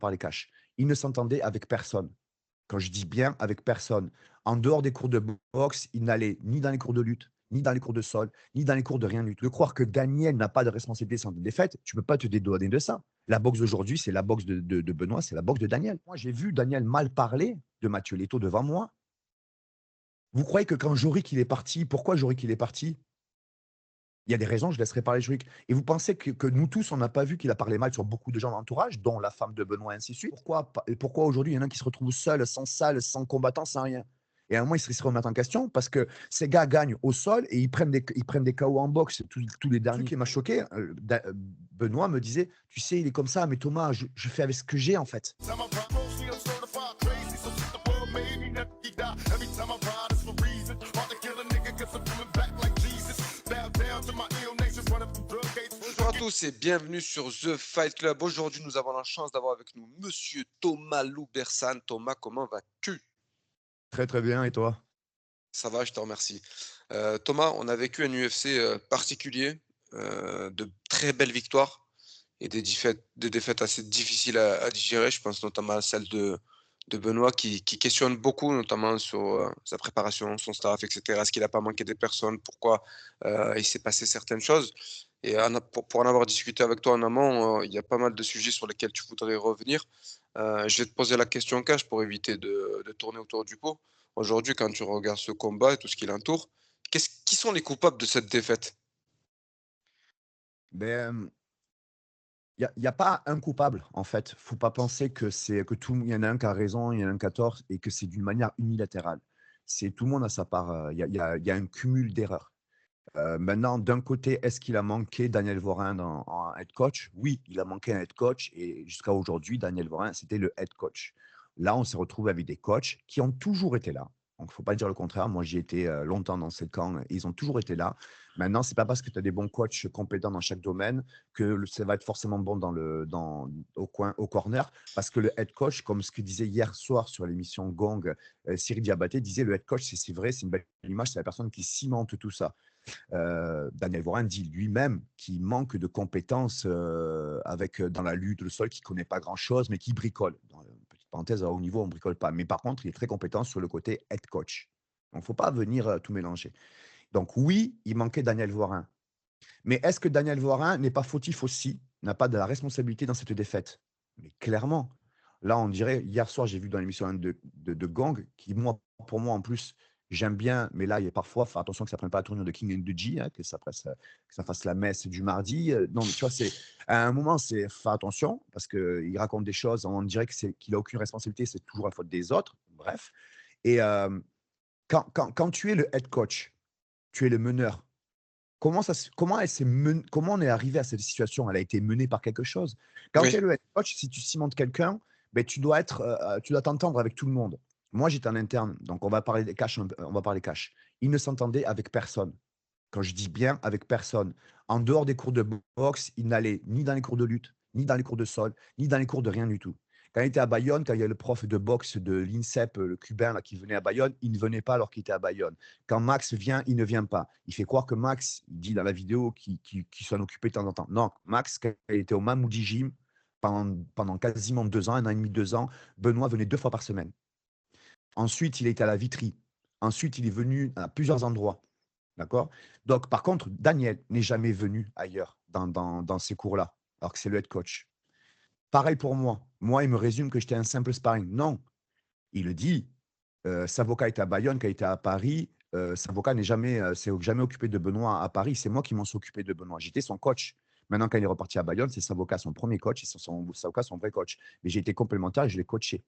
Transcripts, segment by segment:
parler cash. Il ne s'entendait avec personne. Quand je dis bien, avec personne. En dehors des cours de boxe, il n'allait ni dans les cours de lutte, ni dans les cours de sol, ni dans les cours de rien du tout. De croire que Daniel n'a pas de responsabilité sans de défaite, tu peux pas te dédouaner de ça. La boxe d'aujourd'hui, c'est la boxe de Benoît, c'est la boxe de Daniel. Moi, j'ai vu Daniel mal parler de Mathieu Leto devant moi. Vous croyez que quand Jorik il est parti, pourquoi Jorik il est parti? Il y a des raisons, je laisserai parler Jorik. Et vous pensez que nous tous, on n'a pas vu qu'il a parlé mal sur beaucoup de gens dans l'entourage, dont la femme de Benoît, et ainsi de suite? Pourquoi aujourd'hui, il y en a qui se retrouvent seuls, sans salle, sans combattant, sans rien? Et à un moment, ils se remettent en question parce que ces gars gagnent au sol et ils prennent des KO en boxe, tous les derniers. Le truc qui m'a choqué, Benoît me disait: «Tu sais, il est comme ça, mais Thomas, je fais avec ce que j'ai, en fait». Bonjour à tous et bienvenue sur The Fight Club. Aujourd'hui, nous avons la chance d'avoir avec nous Monsieur Thomas Loubersan. Thomas, comment vas-tu? Très, très bien, et toi? Ça va, je te remercie. Thomas, on a vécu un UFC particulier, de très belles victoires et des défaites assez difficiles à digérer. Je pense notamment à celle de Benoît qui questionne beaucoup, notamment sur sa préparation, son staff, etc. Est-ce qu'il n'a pas manqué des personnes? Pourquoi il s'est passé certaines choses? Et pour en avoir discuté avec toi en amont, il y a pas mal de sujets sur lesquels tu voudrais revenir. Je vais te poser la question cash pour éviter de tourner autour du pot. Aujourd'hui, quand tu regardes ce combat et tout ce qui l'entoure, qui sont les coupables de cette défaite? Ben, il y a pas un coupable, en fait. Faut pas penser que c'est que tout il y en a un qui a raison, il y en a un qui a tort et que c'est d'une manière unilatérale. C'est tout le monde a sa part, il y a un cumul d'erreurs. Maintenant, d'un côté, est-ce qu'il a manqué Daniel Vorin en head coach? Oui, il a manqué un head coach et jusqu'à aujourd'hui, Daniel Vorin, c'était le head coach. Là, on s'est retrouvé avec des coachs qui ont toujours été là. Donc, il ne faut pas dire le contraire. Moi, j'y étais longtemps dans ce camp et ils ont toujours été là. Maintenant, c'est pas parce que tu as des bons coachs compétents dans chaque domaine que ça va être forcément bon au corner. Parce que le head coach, comme ce que disait hier soir sur l'émission Gong, Cyril Diabaté disait le head coach, c'est vrai, c'est une belle image, c'est la personne qui cimente tout ça. Daniel Vorin dit lui-même qu'il manque de compétences dans la lutte, le sol, qu'il ne connaît pas grand-chose, mais qui bricole. Dans une petite parenthèse, à haut niveau, on ne bricole pas. Mais par contre, il est très compétent sur le côté head coach. Donc, il ne faut pas venir tout mélanger. Donc, oui, il manquait Daniel Vorin. Mais est-ce que Daniel Vorin n'est pas fautif aussi, n'a pas de la responsabilité dans cette défaite? Mais clairement. Là, on dirait, hier soir, j'ai vu dans l'émission de Gang, qui, pour moi, en plus, j'aime bien, mais là, il y a parfois, faut attention que ça ne prenne pas la tournure de King and the G, hein, que ça fasse la messe du mardi. Non, mais tu vois, à un moment, faire attention, parce qu'il raconte des choses, on dirait qu'il n'a aucune responsabilité, c'est toujours la faute des autres. Bref. Et quand tu es le head coach, tu es le meneur. Comment on est arrivé à cette situation? Elle a été menée par quelque chose. Quand tu Oui. es le head coach, si tu cimentes quelqu'un, beh, tu dois t'entendre avec tout le monde. Moi, j'étais en interne, donc on va parler cash. Il ne s'entendait avec personne. Quand je dis bien avec personne. En dehors des cours de boxe, il n'allait ni dans les cours de lutte, ni dans les cours de sol, ni dans les cours de rien du tout. Quand il était à Bayonne, quand il y a le prof de boxe de l'INSEP, le cubain là, qui venait à Bayonne, il ne venait pas alors qu'il était à Bayonne. Quand Max vient, il ne vient pas. Il fait croire que Max, il dit dans la vidéo qu'il s'en occupait de temps en temps. Non, Max, quand il était au Mammoudi Gym, pendant quasiment 2 ans, 1 an et demi, 2 ans, Benoît venait 2 fois par semaine. Ensuite, il était à la Vitry. Ensuite, il est venu à plusieurs endroits. D'accord? Donc, par contre, Daniel n'est jamais venu ailleurs dans ces cours-là, alors que c'est le head coach. Pareil pour moi. Moi, il me résume que j'étais un simple sparring. Non, il le dit. Savoca était à Bayonne, qui a été à Paris. Savoca s'est jamais occupé de Benoît à Paris. C'est moi qui m'en suis occupé de Benoît. J'étais son coach. Maintenant, quand il est reparti à Bayonne, c'est Savoca son premier coach et Savoca son vrai coach. Mais j'ai été complémentaire et je l'ai coaché.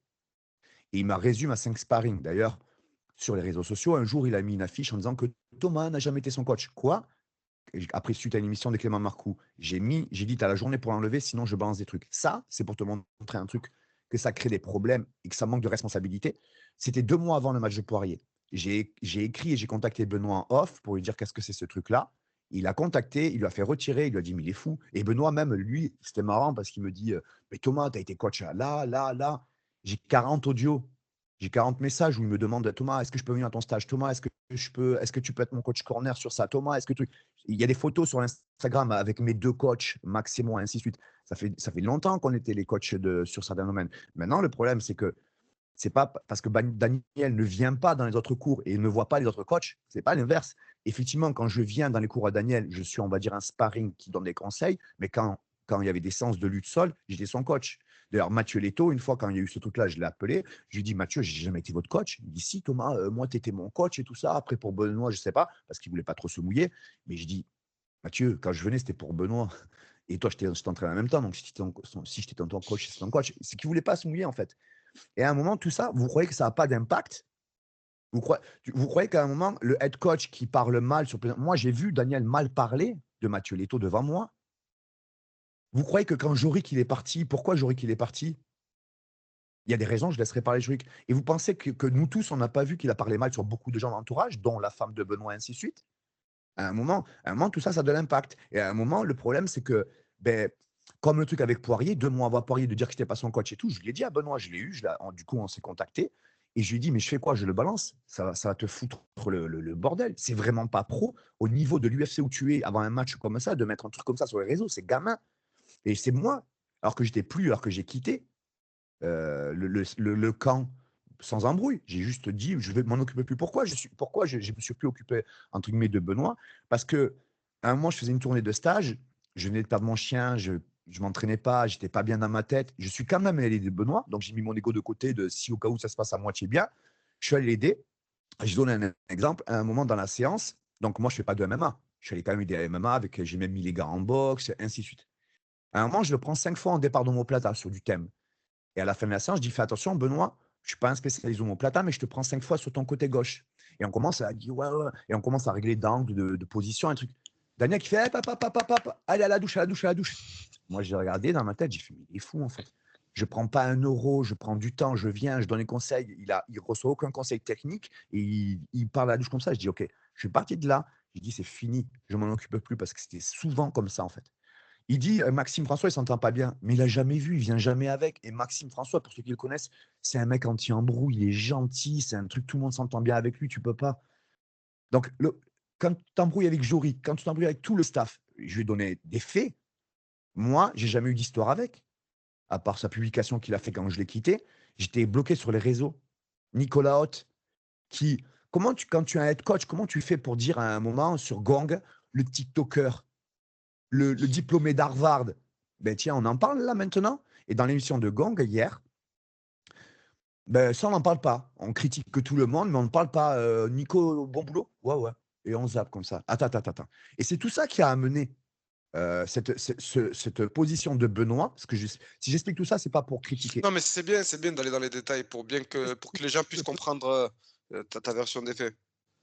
Et il m'a résumé à 5 sparring. D'ailleurs, sur les réseaux sociaux, un jour, il a mis une affiche en disant que Thomas n'a jamais été son coach. Quoi? Après, suite à une émission de Clément Marcoux, j'ai dit, tu as la journée pour l'enlever, sinon je balance des trucs. Ça, c'est pour te montrer un truc, que ça crée des problèmes et que ça manque de responsabilité. C'était 2 mois avant le match de Poirier. J'ai écrit et j'ai contacté Benoît en off pour lui dire qu'est-ce que c'est ce truc-là. Il a contacté, il lui a fait retirer, il lui a dit, mais il est fou. Et Benoît, même, lui, c'était marrant parce qu'il me dit, mais Thomas, tu as été coach là, là, là. J'ai 40 audios. J'ai 40 messages où il me demande: «Thomas, est-ce que je peux venir à ton stage? Thomas, est-ce que tu peux être mon coach corner sur ça? Thomas, est-ce que tu» il y a des photos sur Instagram avec mes 2 coachs, Max et moi, ainsi de suite. Ça fait longtemps qu'on était les coachs sur certains domaines. Maintenant, le problème, c'est que c'est pas parce que Daniel ne vient pas dans les autres cours et ne voit pas les autres coachs, c'est pas l'inverse. Effectivement, quand je viens dans les cours à Daniel, je suis, on va dire, un sparring qui donne des conseils, mais quand il y avait des séances de lutte sol, j'étais son coach. D'ailleurs, Mathieu Leto, une fois, quand il y a eu ce truc-là, je l'ai appelé. Je lui ai dit: «Mathieu, j'ai jamais été votre coach». Il me dit: «Si Thomas, moi, tu étais mon coach et tout ça». Après, pour Benoît, je sais pas, parce qu'il voulait pas trop se mouiller. Mais je dis: «Mathieu, quand je venais, c'était pour Benoît et toi, je t'entraînais en même temps. Donc, si j'étais ton coach, c'est ton coach». C'est qu'il voulait pas se mouiller, en fait. Et à un moment, tout ça, vous croyez que ça n'a pas d'impact? Vous croyez qu'à un moment, le head coach qui parle mal sur moi, j'ai vu Daniel mal parler de Mathieu Leto devant moi. Vous croyez que quand Jorik il est parti, pourquoi Jorik il est parti? Il y a des raisons, je laisserai parler Jorik. Et vous pensez que nous tous, on n'a pas vu qu'il a parlé mal sur beaucoup de gens dans l'entourage, dont la femme de Benoît, ainsi de suite? À un moment, tout ça, ça a de l'impact. Et à un moment, le problème, c'est que, beh, comme le truc avec Poirier, 2 mois avant Poirier de dire que j'étais pas son coach et tout, je lui ai dit à Benoît, je l'ai eu, du coup, on s'est contacté et je lui ai dit: «Mais je fais quoi? Je le balance? Ça va te foutre le bordel. C'est vraiment pas pro au niveau de l'UFC où tu es avant un match comme ça, de mettre un truc comme ça sur les réseaux, c'est gamin». Et c'est moi, alors que j'ai quitté, le camp sans embrouille. J'ai juste dit: «Je vais m'en occuper plus». Pourquoi je me suis plus occupé, entre guillemets, de Benoît? Parce qu'à un moment, je faisais une tournée de stage, je venais de perdre mon chien, je m'entraînais pas, j'étais pas bien dans ma tête. Je suis quand même allé aider Benoît, donc j'ai mis mon ego de côté de si au cas où ça se passe à moitié bien, je suis allé l'aider. Je donne un exemple, à un moment dans la séance, donc moi je fais pas de MMA. Je suis allé quand même aider à MMA avec, j'ai même mis les gars en boxe, ainsi de suite. À un moment, je le prends 5 fois en départ d'omoplata sur du thème. Et à la fin de la séance, je dis: «Fais attention Benoît, je suis pas un spécialiste omoplata, mais je te prends 5 fois sur ton côté gauche». Et on commence à dire: «Ouais, ouais» et on commence à régler d'angle, de position, un truc. Daniel qui fait: «Hop, hop, hop, hop, hop, allez à la douche, à la douche, à la douche». Moi, j'ai regardé dans ma tête, j'ai fait: «Mais il est fou, en fait». Je prends pas 1 euro, je prends du temps, je viens, je donne les conseils. Il reçoit aucun conseil technique et il parle à la douche comme ça. Je dis: «OK». Je suis parti de là, j'ai dit: «C'est fini, je m'en occupe plus» parce que c'était souvent comme ça, en fait. Il dit, Maxime François, il s'entend pas bien, mais il a jamais vu, il vient jamais avec. Et Maxime François, pour ceux qui le connaissent, c'est un mec anti-embrouille, il est gentil, c'est un truc, tout le monde s'entend bien avec lui, tu peux pas. Donc quand tu t'embrouilles avec Jory, quand tu t'embrouilles avec tout le staff, je lui ai donné des faits. Moi, j'ai jamais eu d'histoire avec, à part sa publication qu'il a fait quand je l'ai quitté. J'étais bloqué sur les réseaux. Nicolas Hott, qui quand tu es un head coach, comment tu fais pour dire à un moment sur Gong, le tiktoker, le diplômé d'Harvard, ben tiens, on en parle là maintenant. Et dans l'émission de Gong hier, ben ça on n'en parle pas. On critique que tout le monde, mais on ne parle pas, Nico, bon boulot? Ouais, ouais. Et on zappe comme ça. Attends, attends, attends, attends. Et c'est tout ça qui a amené, cette position de Benoît, parce que si j'explique tout ça, c'est pas pour critiquer. Non, mais c'est bien d'aller dans les détails pour que les gens puissent comprendre, ta version des faits.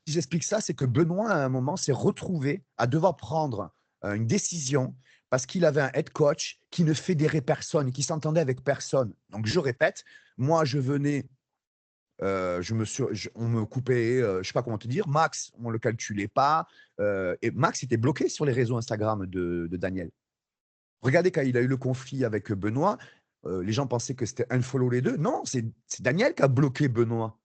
Si j'explique ça, c'est que Benoît, à un moment, s'est retrouvé à devoir prendre, une décision parce qu'il avait un head coach qui ne fédérait personne et qui s'entendait avec personne. Donc je répète, moi je venais, on me coupait, je sais pas comment te dire. Max, on le calculait pas, et Max était bloqué sur les réseaux Instagram de Daniel. Regardez quand il a eu le conflit avec Benoît, les gens pensaient que c'était unfollow les 2. Non, c'est Daniel qui a bloqué Benoît.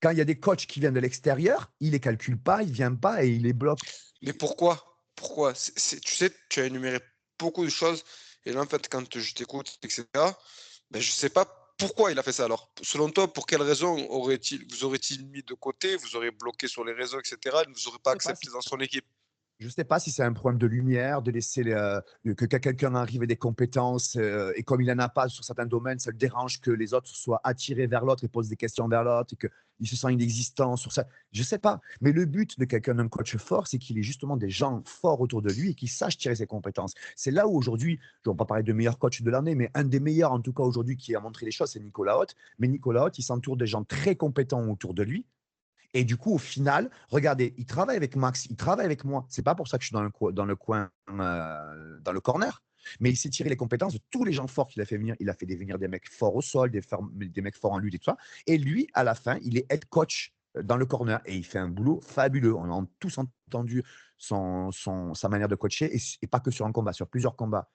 Quand il y a des coachs qui viennent de l'extérieur, il les calcule pas, il vient pas et il les bloque. Mais pourquoi? Pourquoi? Tu sais, tu as énuméré beaucoup de choses et là, en fait, quand je t'écoute et cetera, ben, je sais pas pourquoi il a fait ça alors? Selon toi, pour quelle raison vous aurait-il mis de côté, vous aurez bloqué sur les réseaux et cetera, il ne vous aurait pas Je sais pas si accepté dans son équipe? Je sais pas si c'est un problème de lumière, de laisser que quelqu'un arrive avec des compétences, et comme il en a pas sur certains domaines, ça le dérange que les autres soient attirés vers l'autre et posent des questions vers l'autre et qu'il se sent inexistant sur ça. Je sais pas, mais le but de quelqu'un, d'un coach fort, c'est qu'il ait justement des gens forts autour de lui et qui sachent tirer ses compétences. C'est là où aujourd'hui, je ne vais pas parler de meilleur coach de l'année, mais un des meilleurs en tout cas aujourd'hui qui a montré les choses, c'est Nicolas Haute. Mais Nicolas Haute, il s'entoure de gens très compétents autour de lui et du coup, au final, regardez, il travaille avec Max, il travaille avec moi. C'est pas pour ça que je suis dans le coin, dans le corner. Mais il s'est tiré les compétences de tous les gens forts qu'il a fait venir. Il a fait venir des mecs forts au sol, des mecs forts en lutte et tout ça. Et lui, à la fin, il est head coach dans le corner et il fait un boulot fabuleux. On a tous entendu sa manière de coacher et pas que sur un combat, sur plusieurs combats.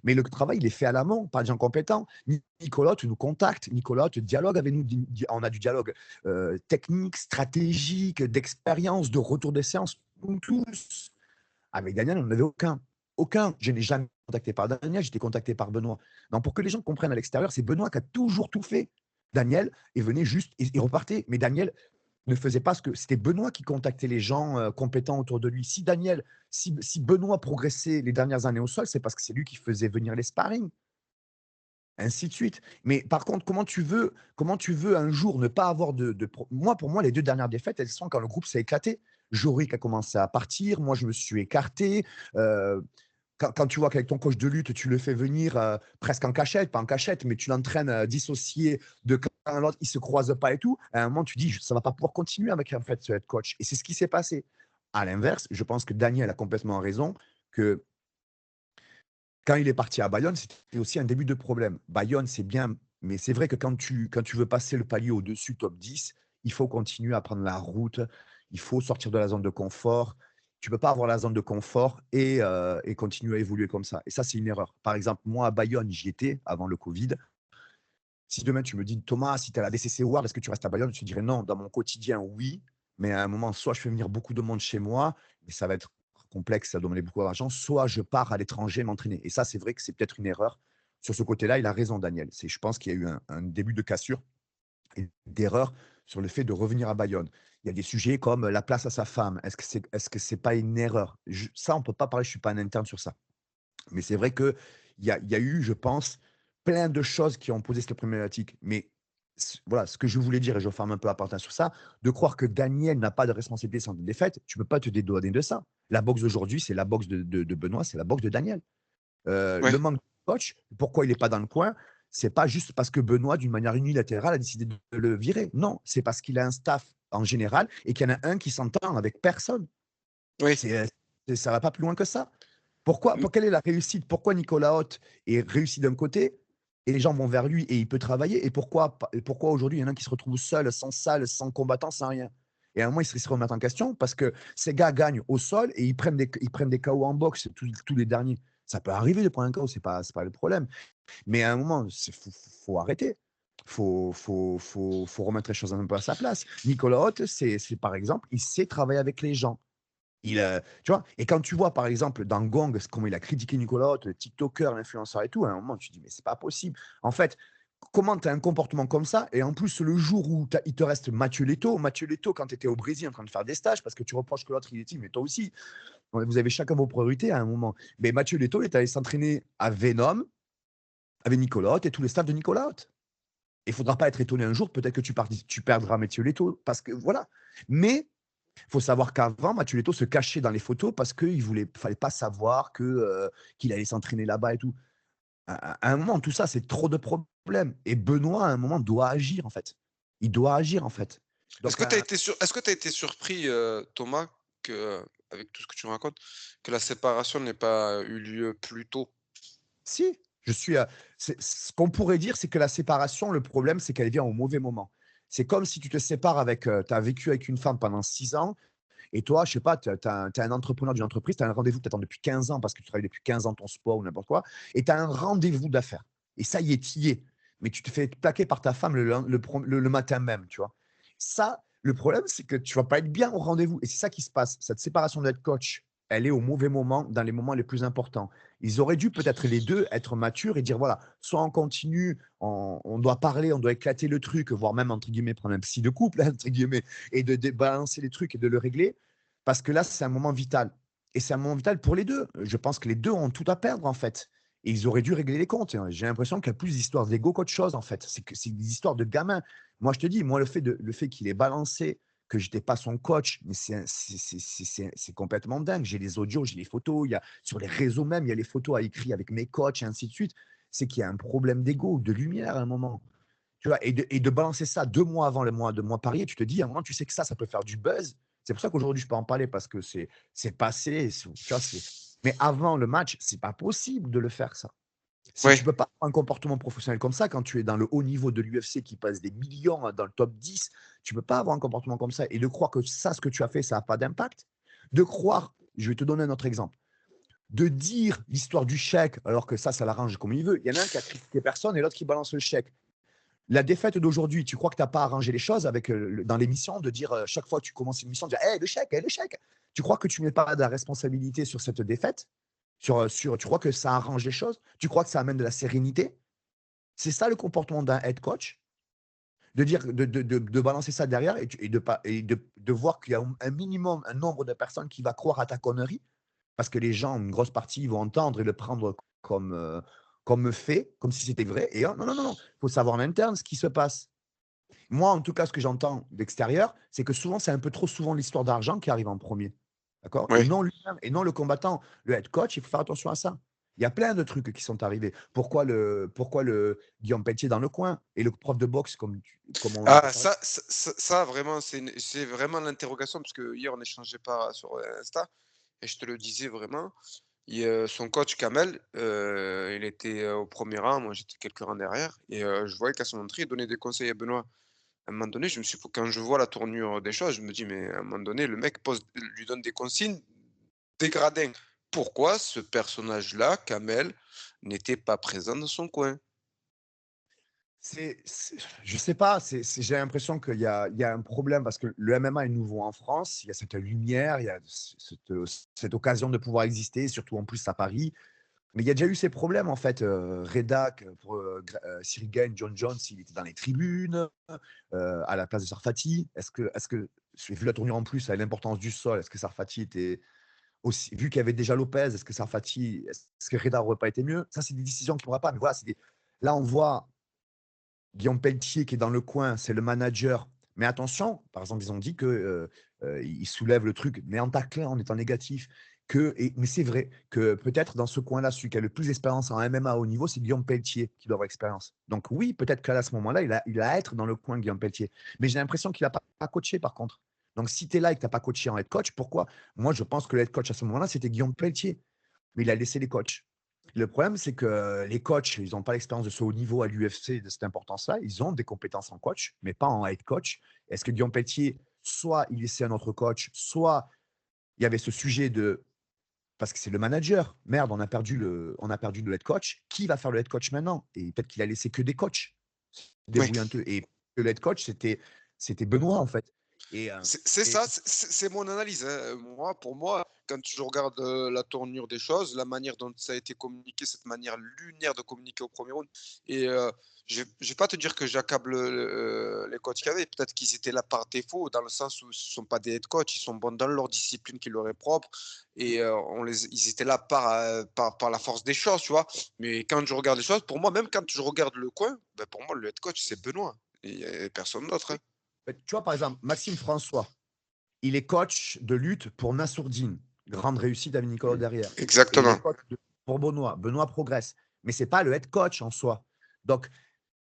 Mais le travail, il est fait à l'amont par des gens compétents. Nicolas nous contacte, Nicolas dialogue avec nous. On a du dialogue technique, stratégique, d'expérience, de retour des séances, nous tous. Avec Daniel, on n'en avait aucun. Aucun. Je n'ai jamais été contacté par Daniel, j'étais contacté par Benoît. Donc, pour que les gens comprennent à l'extérieur, c'est Benoît qui a toujours tout fait. Daniel, il venait juste, il repartait. Mais Daniel ne faisait pas ce que. C'était Benoît qui contactait les gens compétents autour de lui. Si Benoît progressait les dernières années au sol, c'est parce que c'est lui qui faisait venir les sparring, ainsi de suite. Mais par contre, comment tu veux un jour ne pas avoir Moi, pour moi, les 2 dernières défaites, elles sont quand le groupe s'est éclaté. Jorik a commencé à partir, moi je me suis écarté. Heu, quand tu vois qu'avec ton coach de lutte, tu le fais venir, presque en cachette, pas en cachette, mais tu l'entraînes, dissocié de quand à l'autre, ils se croisent pas et tout. À un moment, tu dis: «Ça va pas pouvoir continuer avec en fait ce head coach» et c'est ce qui s'est passé. À l'inverse, je pense que Daniel a complètement raison, que quand il est parti à Bayonne, c'était aussi un début de problème. Bayonne, c'est bien, mais c'est vrai que quand tu veux passer le palier au-dessus top 10, il faut continuer à prendre la route, il faut sortir de la zone de confort. Tu peux pas avoir la zone de confort et continuer à évoluer comme ça et ça, c'est une erreur. Par exemple, moi, à Bayonne, j'y étais avant le covid. Si demain tu me dis: «Thomas, si tu es à la DCC World, est-ce que tu restes à Bayonne?» Je te dirais: «Non, dans mon quotidien, oui, mais à un moment, soit je fais venir beaucoup de monde chez moi, mais ça va être complexe, ça va demander beaucoup d'argent, soit je pars à l'étranger m'entraîner» et ça, c'est vrai que c'est peut-être une erreur. Sur ce côté-là, il a raison Daniel. Je pense qu'il y a eu un début de cassure et d'erreur sur le fait de revenir à Bayonne. Il y a des sujets comme la place à sa femme. Est-ce que c'est pas une erreur? Ça, on peut pas parler, je suis pas un interne sur ça. Mais c'est vrai qu'il y a eu, je pense, plein de choses qui ont posé cette problématique. Mais voilà, ce que je voulais dire, et je ferme un peu la parenthèse sur ça, de croire que Daniel n'a pas de responsabilité sur des défaites, tu ne peux pas te dédouaner de ça. La boxe d'aujourd'hui, c'est la boxe de Benoît, c'est la boxe de Daniel. Ouais. Le manque de coach, pourquoi il n'est pas dans le coin, c'est pas juste parce que Benoît, d'une manière unilatérale, a décidé de le virer. Non, c'est parce qu'il a un staff en général et qu'il y en a un qui s'entend avec personne. Oui. C'est, ça va pas plus loin que ça. Pourquoi Mmh. quelle est la réussite? Pourquoi Nicolas Hott est réussi d'un côté et les gens vont vers lui et il peut travailler et pourquoi aujourd'hui il y en a qui se retrouvent seuls, sans salle, sans combattant, sans rien? Et à un moment, ils se remettent en question parce que ces gars gagnent au sol et ils prennent des KO en boxe, tous les derniers. Ça peut arriver de prendre un KO, c'est pas le problème. Mais à un moment, faut arrêter. Faut remettre les choses un peu à sa place. Nicolas Hott, c'est par exemple, il sait travailler avec les gens. Tu vois? Et quand tu vois, par exemple, dans Gong, comment il a critiqué Nicolas Hott, le tiktoker, l'influenceur et tout, à un moment, tu te dis: «Mais c'est pas possible». En fait, comment tu as un comportement comme ça et en plus, le jour où il te reste Mathieu Leto, quand tu étais au Brésil en train de faire des stages, parce que tu reproches que l'autre, il est dit: «Mais toi aussi». Vous avez chacun vos priorités à un moment. Mais Mathieu Leto, il est allé s'entraîner à Venom avec Nicolas Hott et tous les staffs de Nicolas Hott. Il faudra pas être étonné un jour, peut-être que tu perdras Mathieu Leto parce que voilà. Mais il faut savoir qu'avant, Mathieu Leto se cachait dans les photos parce qu'il voulait fallait pas savoir qu'il allait s'entraîner là-bas et tout. À un moment, tout ça, c'est trop de problèmes et Benoît, à un moment, doit agir, en fait. Il doit agir, en fait. Donc Est-ce que tu as été surpris, Thomas, que, avec tout ce que tu me racontes, que la séparation n'ait pas eu lieu plus tôt? si, c'est ce qu'on pourrait dire, c'est que la séparation, le problème, c'est qu'elle vient au mauvais moment. C'est comme si tu te sépares tu as vécu avec une femme pendant 6 ans. Et toi, je sais pas, tu as un entrepreneur d'une entreprise, tu as un rendez-vous que tu attends depuis 15 ans parce que tu travailles depuis 15 ans ton sport ou n'importe quoi, et tu as un rendez-vous d'affaires. Et ça y est, tu y es. Mais tu te fais plaquer par ta femme le matin même, tu vois. Ça, le problème, c'est que tu vas pas être bien au rendez-vous. Et c'est ça qui se passe. Cette séparation d'être coach, elle est au mauvais moment, dans les moments les plus importants. Ils auraient dû peut-être les deux être matures et dire voilà, soit on continue, on doit parler, on doit éclater le truc, voire même, entre guillemets, prendre un psy de couple, entre guillemets, et de balancer les trucs et de le régler parce que là, c'est un moment vital et c'est un moment vital pour les 2. Je pense que les 2 ont tout à perdre, en fait et ils auraient dû régler les comptes. J'ai l'impression qu'il y a plus d'histoires d'ego qu'autre chose, en fait. C'est des histoires de gamins. Moi, je te dis, moi, le fait qu'il ait balancé que j'étais pas son coach, mais c'est complètement dingue. J'ai les audios, j'ai les photos, il y a sur les réseaux même, il y a les photos à écrit avec mes coachs et ainsi de suite. C'est qu'il y a un problème d'ego, de lumière à un moment. Tu vois? Et de balancer ça 2 mois avant le mois de mois parier, tu te dis à un moment, tu sais que ça peut faire du buzz. C'est pour ça qu'aujourd'hui, je peux en parler parce que c'est passé, tu vois? Mais avant le match, c'est pas possible de le faire ça. Tu Ouais. peux pas avoir un comportement professionnel comme ça quand tu es dans le haut niveau de l'UFC qui passe des millions dans le top 10. Tu peux pas avoir un comportement comme ça et de croire que ça, ce que tu as fait, ça a pas d'impact. De croire Je vais te donner un autre exemple. de dire l'histoire du chèque, alors que ça l'arrange comme il veut. Il y en a un qui a critiqué personne et l'autre qui balance le chèque. La défaite d'aujourd'hui, tu crois que tu n'as pas arrangé les choses avec, dans l'émission, de dire chaque fois que tu commences une émission, de dire hey, le chèque, hey, le chèque. Tu crois que tu ne mets pas de la responsabilité sur cette défaite tu crois que ça arrange les choses? Tu crois que ça amène de la sérénité? C'est ça le comportement d'un head coach? De dire, de balancer ça derrière et de voir qu'il y a un minimum, un nombre de personnes qui va croire à ta connerie, parce que les gens, une grosse partie, vont entendre et le prendre comme fait, comme si c'était vrai. Et non, non, non, non, il faut savoir en interne ce qui se passe. Moi, en tout cas, ce que j'entends d'extérieur, c'est que souvent, c'est un peu trop souvent l'histoire d'argent qui arrive en premier. D'accord? Et Oui. non lui-même, et non le combattant. Le head coach, il faut faire attention à ça. Il y a plein de trucs qui sont arrivés. Pourquoi le Guillaume Pelletier dans le coin et le prof de boxe, comme on en avait Ah parlé. ça vraiment, c'est vraiment l'interrogation parce que hier on échangeait pas sur, Insta et je te le disais vraiment. Son coach Kamel, il était, au premier rang, moi j'étais quelques rangs derrière et je voyais qu'à son entrée, il donnait des conseils à Benoît. À un moment donné, je me suis quand je vois la tournure des choses, je me dis: «Mais à un moment donné, le mec lui donne des consignes dégradées. Pourquoi ce personnage-là, Kamel, n'était pas présent dans son coin?» Je sais pas, j'ai l'impression qu'il y a un problème parce que le MMA est nouveau en France. Il y a cette lumière, il y a cette occasion de pouvoir exister, surtout en plus à Paris. Mais il y a déjà eu ces problèmes en fait. Redak pour Cyril Gane, John Jones, il était dans les tribunes à la place de Sarfati. Est-ce que j'ai vu la tournure en plus avec l'importance du sol? Est-ce que Sarfati était aussi, vu qu'il y avait déjà Lopez, est-ce que Reda n'aurait pas été mieux? Ça, c'est des décisions qui ne pourra pas. Mais voilà, là, on voit Guillaume Pelletier qui est dans le coin, c'est le manager. Mais attention, par exemple, ils ont dit que il soulève le truc, mais en taclant, en étant négatif. Mais c'est vrai que peut-être dans ce coin-là, celui qui a le plus d'expérience en MMA au niveau, c'est Guillaume Pelletier qui doit avoir expérience. Donc oui, peut-être qu'à ce moment-là, il a à être dans le coin, Guillaume Pelletier. Mais j'ai l'impression qu'il n'a pas coaché par contre. Donc si tu es là et que tu n'as pas coaché en head coach, pourquoi? Moi, je pense que le head coach à ce moment-là, c'était Guillaume Pelletier. Mais il a laissé les coachs. Le problème, c'est que les coachs, ils n'ont pas l'expérience de ce haut niveau à l'UFC, de cette importance-là. Ils ont des compétences en coach, mais pas en head coach. Est-ce que Guillaume Pelletier, soit il laissait un autre coach, soit il y avait ce sujet de. Parce que c'est le manager. Merde, on a perdu le head coach. Qui va faire le head coach maintenant? Et peut-être qu'il a laissé que des coachs Oui. débrouillent un peu. Et que le head coach, c'était Benoît, en fait. Et, euh, C'est et ça, c'est mon analyse, hein. Moi, pour moi, quand je regarde, la tournure des choses, la manière dont ça a été communiqué, cette manière lunaire de communiquer au premier round et je vais pas te dire que j'accable, les coachs qu'il y avait. Peut-être qu'ils étaient là par défaut, dans le sens où ce sont pas des head coach, ils sont bons dans leur discipline qui leur est propre et ils étaient là par la force des choses, tu vois? Mais quand je regarde les choses, pour moi, même quand je regarde le coin, ben pour moi, le head coach, c'est Benoît et il y a personne d'autre, hein. oui. Tu vois, par exemple, Maxime François, il est coach de lutte pour Nassourdine. Grande réussite avec Nicolas derrière. Et il est Exactement. coach pour Benoît. Benoît progresse. Mais ce n'est pas le head coach en soi. Donc,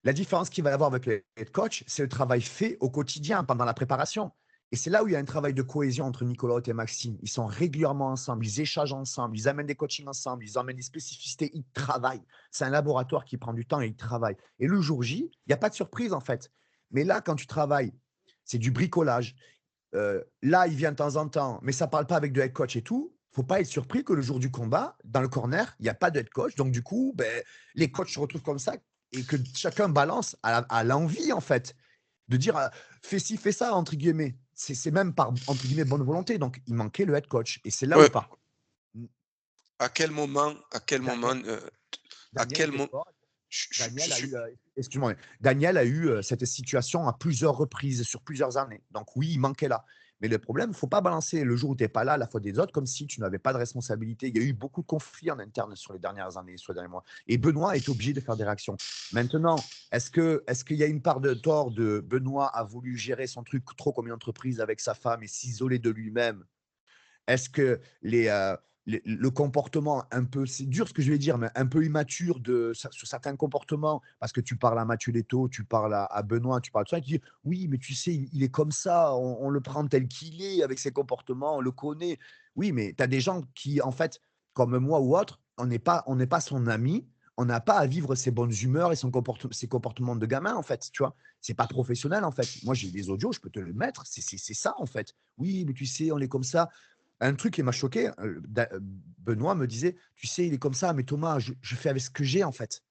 la différence qu'il va y avoir avec le head coach, c'est le travail fait au quotidien, pendant la préparation. Et c'est là où il y a un travail de cohésion entre Nicolas et Maxime. Ils sont régulièrement ensemble, ils échangent ensemble, ils amènent des coachings ensemble, ils amènent des spécificités, ils travaillent. C'est un laboratoire qui prend du temps et ils travaillent. Et le jour J, il n'y a pas de surprise en fait. Mais là, quand tu travailles, c'est du bricolage. Là, il vient de temps en temps, mais ça ne parle pas avec de head coach et tout. Il ne faut pas être surpris que le jour du combat, dans le corner, il n'y a pas de head coach. Donc, du coup, ben, les coachs se retrouvent comme ça et que chacun balance à l'envie, en fait, de dire fais ci, fais ça, entre guillemets. C'est même par, entre guillemets, bonne volonté. Donc, il manquait le head coach. Et c'est là où, Ouais. par contre, À quel moment, Daniel, à Daniel quel était moment fort. je Daniel a suis eu, excuse-moi, Daniel a eu cette situation à plusieurs reprises, sur plusieurs années. Donc oui, il manquait là. Mais le problème, il ne faut pas balancer le jour où tu n'es pas là, la faute des autres, comme si tu n'avais pas de responsabilité. Il y a eu beaucoup de conflits en interne sur les dernières années, sur les derniers mois. Et Benoît est obligé de faire des réactions. Maintenant, est-ce qu'il y a une part de tort de Benoît a voulu gérer son truc trop comme une entreprise avec sa femme et s'isoler de lui-même? Est-ce que le comportement un peu, c'est dur ce que je vais dire, mais un peu immature sur certains comportements, parce que tu parles à Mathieu Leto, tu parles à Benoît, tu parles de ça, et tu dis oui, mais tu sais, il est comme ça, on le prend tel qu'il est, avec ses comportements, on le connaît. Oui, mais tu as des gens qui, en fait, comme moi ou autre, on n'est pas son ami, on n'a pas à vivre ses bonnes humeurs et ses comportements de gamin, en fait, tu vois. C'est pas professionnel, en fait. Moi, j'ai des audios, je peux te le mettre, c'est ça, en fait. Oui, mais tu sais, on est comme ça. Un truc qui m'a choqué, Benoît me disait: «Tu sais, il est comme ça, mais Thomas, je fais avec ce que j'ai, en fait».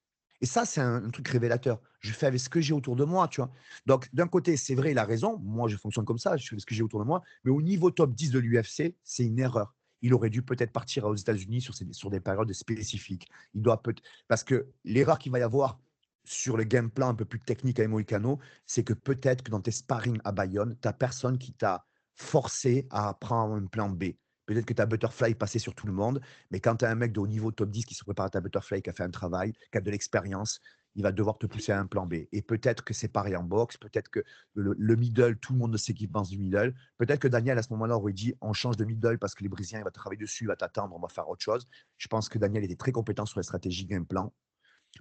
Et ça, c'est un truc révélateur. Je fais avec ce que j'ai autour de moi, tu vois? Donc d'un côté, c'est vrai, il a raison. Moi, je fonctionne comme ça, je fais avec ce que j'ai autour de moi. Mais au niveau top 10 de l'UFC, c'est une erreur. Il aurait dû peut-être partir aux États-Unis sur des périodes spécifiques. Il doit peut parce que l'erreur qu'il va y avoir sur le game plan un peu plus technique avec Moïcano, c'est que peut-être que dans tes sparring à Bayonne, tu as personne qui t'a forcé à prendre un plan B. Peut-être que ta butterfly passait sur tout le monde, mais quand tu as un mec de haut niveau top 10 qui se prépare à ta butterfly, qui a fait un travail, qui a de l'expérience, il va devoir te pousser à un plan B. Et peut-être que c'est pareil en boxe, peut-être que le middle, tout le monde ne sait qui pense du middle. Peut-être que Daniel, à ce moment-là, aurait dit on change de middle parce que les Brésiliens, il va travailler dessus, il va t'attendre, on va faire autre chose. Je pense que Daniel était très compétent sur les stratégies game plan.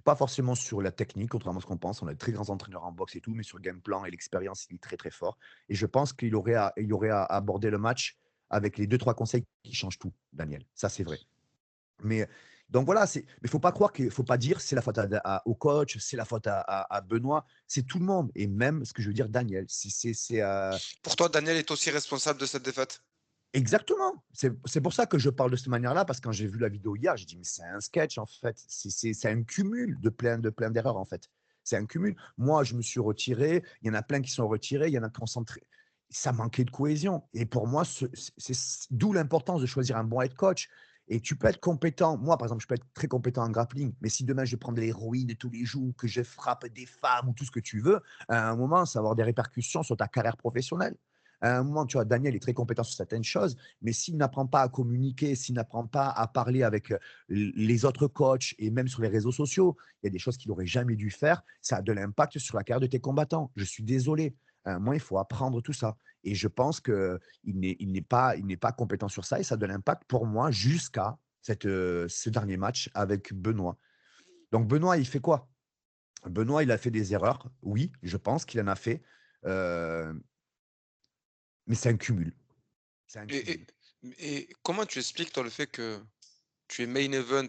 Pas forcément sur la technique, contrairement à ce qu'on pense. On a de très grands entraîneurs en boxe et tout, mais sur le game plan et l'expérience, il est très très fort. Et je pense il aurait à aborder le match avec les deux trois conseils qui changent tout, Daniel. Ça, c'est vrai. Mais donc voilà, mais il faut pas croire qu'il faut pas dire c'est la faute au coach, c'est la faute à Benoît, c'est tout le monde. Et même ce que je veux dire, Daniel, Pour toi, Daniel est aussi responsable de cette défaite? exactement. C'est pour ça que je parle de cette manière-là, parce que quand j'ai vu la vidéo hier, j'ai dit: «Mais c'est un sketch, en fait». C'est un cumul de plein d'erreurs, en fait. C'est un cumul. Moi, je me suis retiré, il y en a plein qui sont retirés, il y en a concentrés. Ça manquait de cohésion et pour moi, c'est d'où l'importance de choisir un bon head coach et tu peux être compétent. Moi, par exemple, je peux être très compétent en grappling, mais si demain je prends de l'héroïne tous les jours, que je frappe des femmes ou tout ce que tu veux, à un moment, ça va avoir des répercussions sur ta carrière professionnelle. À un moment, tu vois, Daniel est très compétent sur certaines choses, mais s'il n'apprend pas à communiquer, s'il n'apprend pas à parler avec les autres coachs et même sur les réseaux sociaux, il y a des choses qu'il n'aurait jamais dû faire. Ça a de l'impact sur la carrière de tes combattants. Je suis désolé. À un moment, il faut apprendre tout ça. Et je pense il n'est pas compétent sur ça et ça a de l'impact pour moi jusqu'à ce dernier match avec Benoît. Donc Benoît, il fait quoi? Benoît, il a fait des erreurs. Oui, je pense qu'il en a fait. Euh, mais c'est un cumul. C'est un Et et cumul. et comment tu expliques, toi, le fait que tu es main event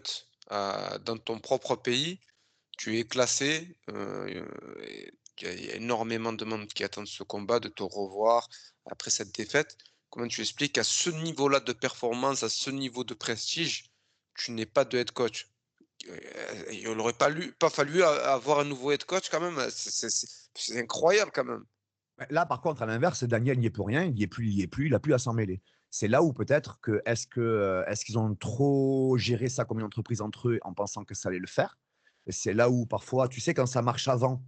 dans ton propre pays, tu es classé, et qu'il y a énormément de monde qui attendent ce combat, de te revoir après cette défaite. Comment tu expliques qu'à ce niveau-là de performance, à ce niveau de prestige, tu n'es pas de head coach? Il aurait pas fallu avoir un nouveau head coach quand même, c'est incroyable quand même. Ouais, là, par contre, à l'inverse, Daniel n'y est pour rien, il n'y est plus, il y est plus, il a plus à s'en mêler. C'est là où peut-être est-ce qu'ils ont trop géré ça comme une entreprise entre eux en pensant que ça allait le faire? Et c'est là où parfois, tu sais, quand ça marche avant,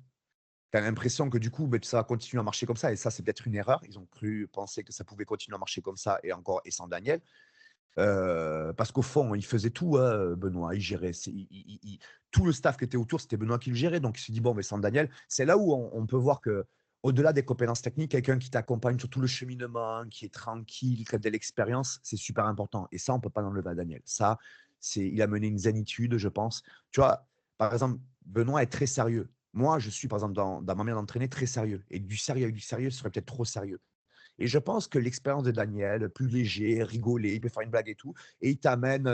tu as l'impression que du coup, beh, ça va continuer à marcher comme ça et ça, c'est peut-être une erreur. Ils ont cru penser que ça pouvait continuer à marcher comme ça et encore et sans Daniel. Parce qu'au fond, il faisait tout, hein, Benoît, il gérait, tout le staff qui était autour, c'était Benoît qui le gérait, donc il s'est dit: «Bon, mais sans Daniel». C'est là où on peut voir que au delà des compétences techniques, quelqu'un qui t'accompagne sur tout le cheminement, qui est tranquille, qui a de l'expérience, c'est super important et ça, on peut pas l'enlever à Daniel. Ça, il a mené une zénitude, je pense. Tu vois? Par exemple, Benoît est très sérieux. Moi, je suis, par exemple, dans ma manière d'entraîner, très sérieux et du sérieux avec du sérieux, ce serait peut-être trop sérieux. Et je pense que l'expérience de Daniel, plus léger, rigoler, il peut faire une blague et tout, et il t'amène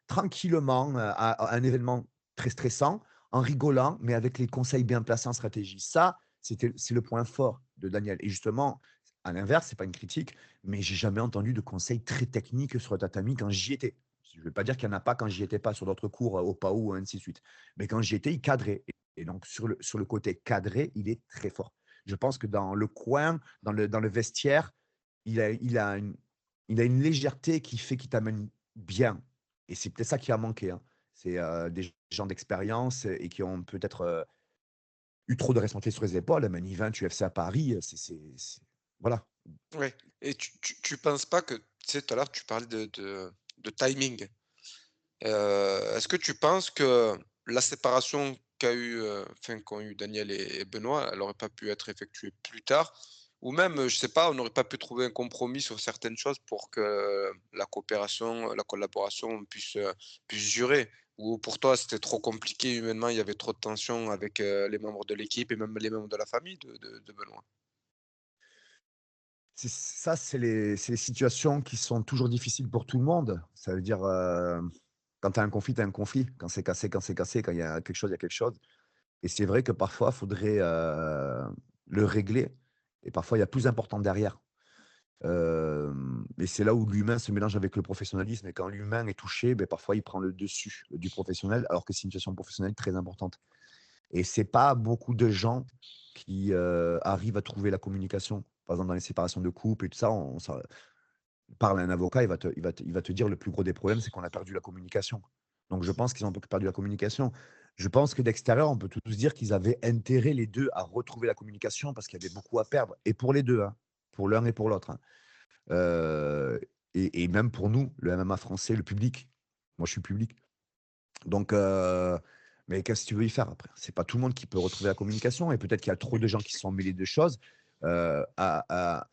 tranquillement à un événement très stressant, en rigolant, mais avec les conseils bien placés en stratégie. Ça, c'est le point fort de Daniel. Et justement, à l'inverse, c'est pas une critique, mais j'ai jamais entendu de conseils très techniques sur le tatami quand j'y étais. Je ne veux pas dire qu'il n'y en a pas quand j'y étais pas sur d'autres cours au PAO, ainsi de suite. Mais quand j'y étais, il cadrait. Et donc, sur le côté cadré, il est très fort. Je pense que dans le coin, dans le vestiaire, il a, il a une, il a une légèreté qui fait qu'il t'amène bien. Et c'est peut-être ça qui a manqué, hein. C'est des gens d'expérience et qui ont peut-être eu trop de responsabilités sur les épaules. Mani 20 UFC à Paris, voilà. Ouais, et tu penses pas que tu sais, tout à l'heure, tu parlais de timing. Est-ce que tu penses que la séparation qu'ont eu Daniel et Benoît, elle aurait pas pu être effectuée plus tard? Ou même, je sais pas, on n'aurait pas pu trouver un compromis sur certaines choses pour que la coopération, la collaboration puisse durer? Ou pour toi, c'était trop compliqué humainement, il y avait trop de tensions avec, les membres de l'équipe et même les membres de la famille de Benoît? C'est les situations qui sont toujours difficiles pour tout le monde. Ça veut dire, quand tu as un conflit, tu as un conflit. Quand c'est cassé, quand c'est cassé, quand il y a quelque chose, il y a quelque chose. Et c'est vrai que parfois, il faudrait le régler. Et parfois, il y a plus important derrière. Et c'est là où l'humain se mélange avec le professionnalisme et quand l'humain est touché, beh, parfois il prend le dessus du professionnel, alors que c'est une situation professionnelle très importante et c'est pas beaucoup de gens qui, arrivent à trouver la communication. Par exemple, dans les séparations de couple et tout ça, on ça parle à un avocat, il va te dire: «Le plus gros des problèmes, c'est qu'on a perdu la communication». Donc je pense qu'ils ont un peu perdu la communication. Je pense que d'extérieur, on peut tous dire qu'ils avaient intérêt les 2 à retrouver la communication parce qu'il y avait beaucoup à perdre et pour les 2, hein, pour l'un et pour l'autre, hein. Heu et même pour nous, le MMA français, le public. Moi, je suis public. Donc mais qu'est-ce que tu veux y faire après? C'est pas tout le monde qui peut retrouver la communication et peut-être qu'il y a trop de gens qui se sont mêlés de choses, à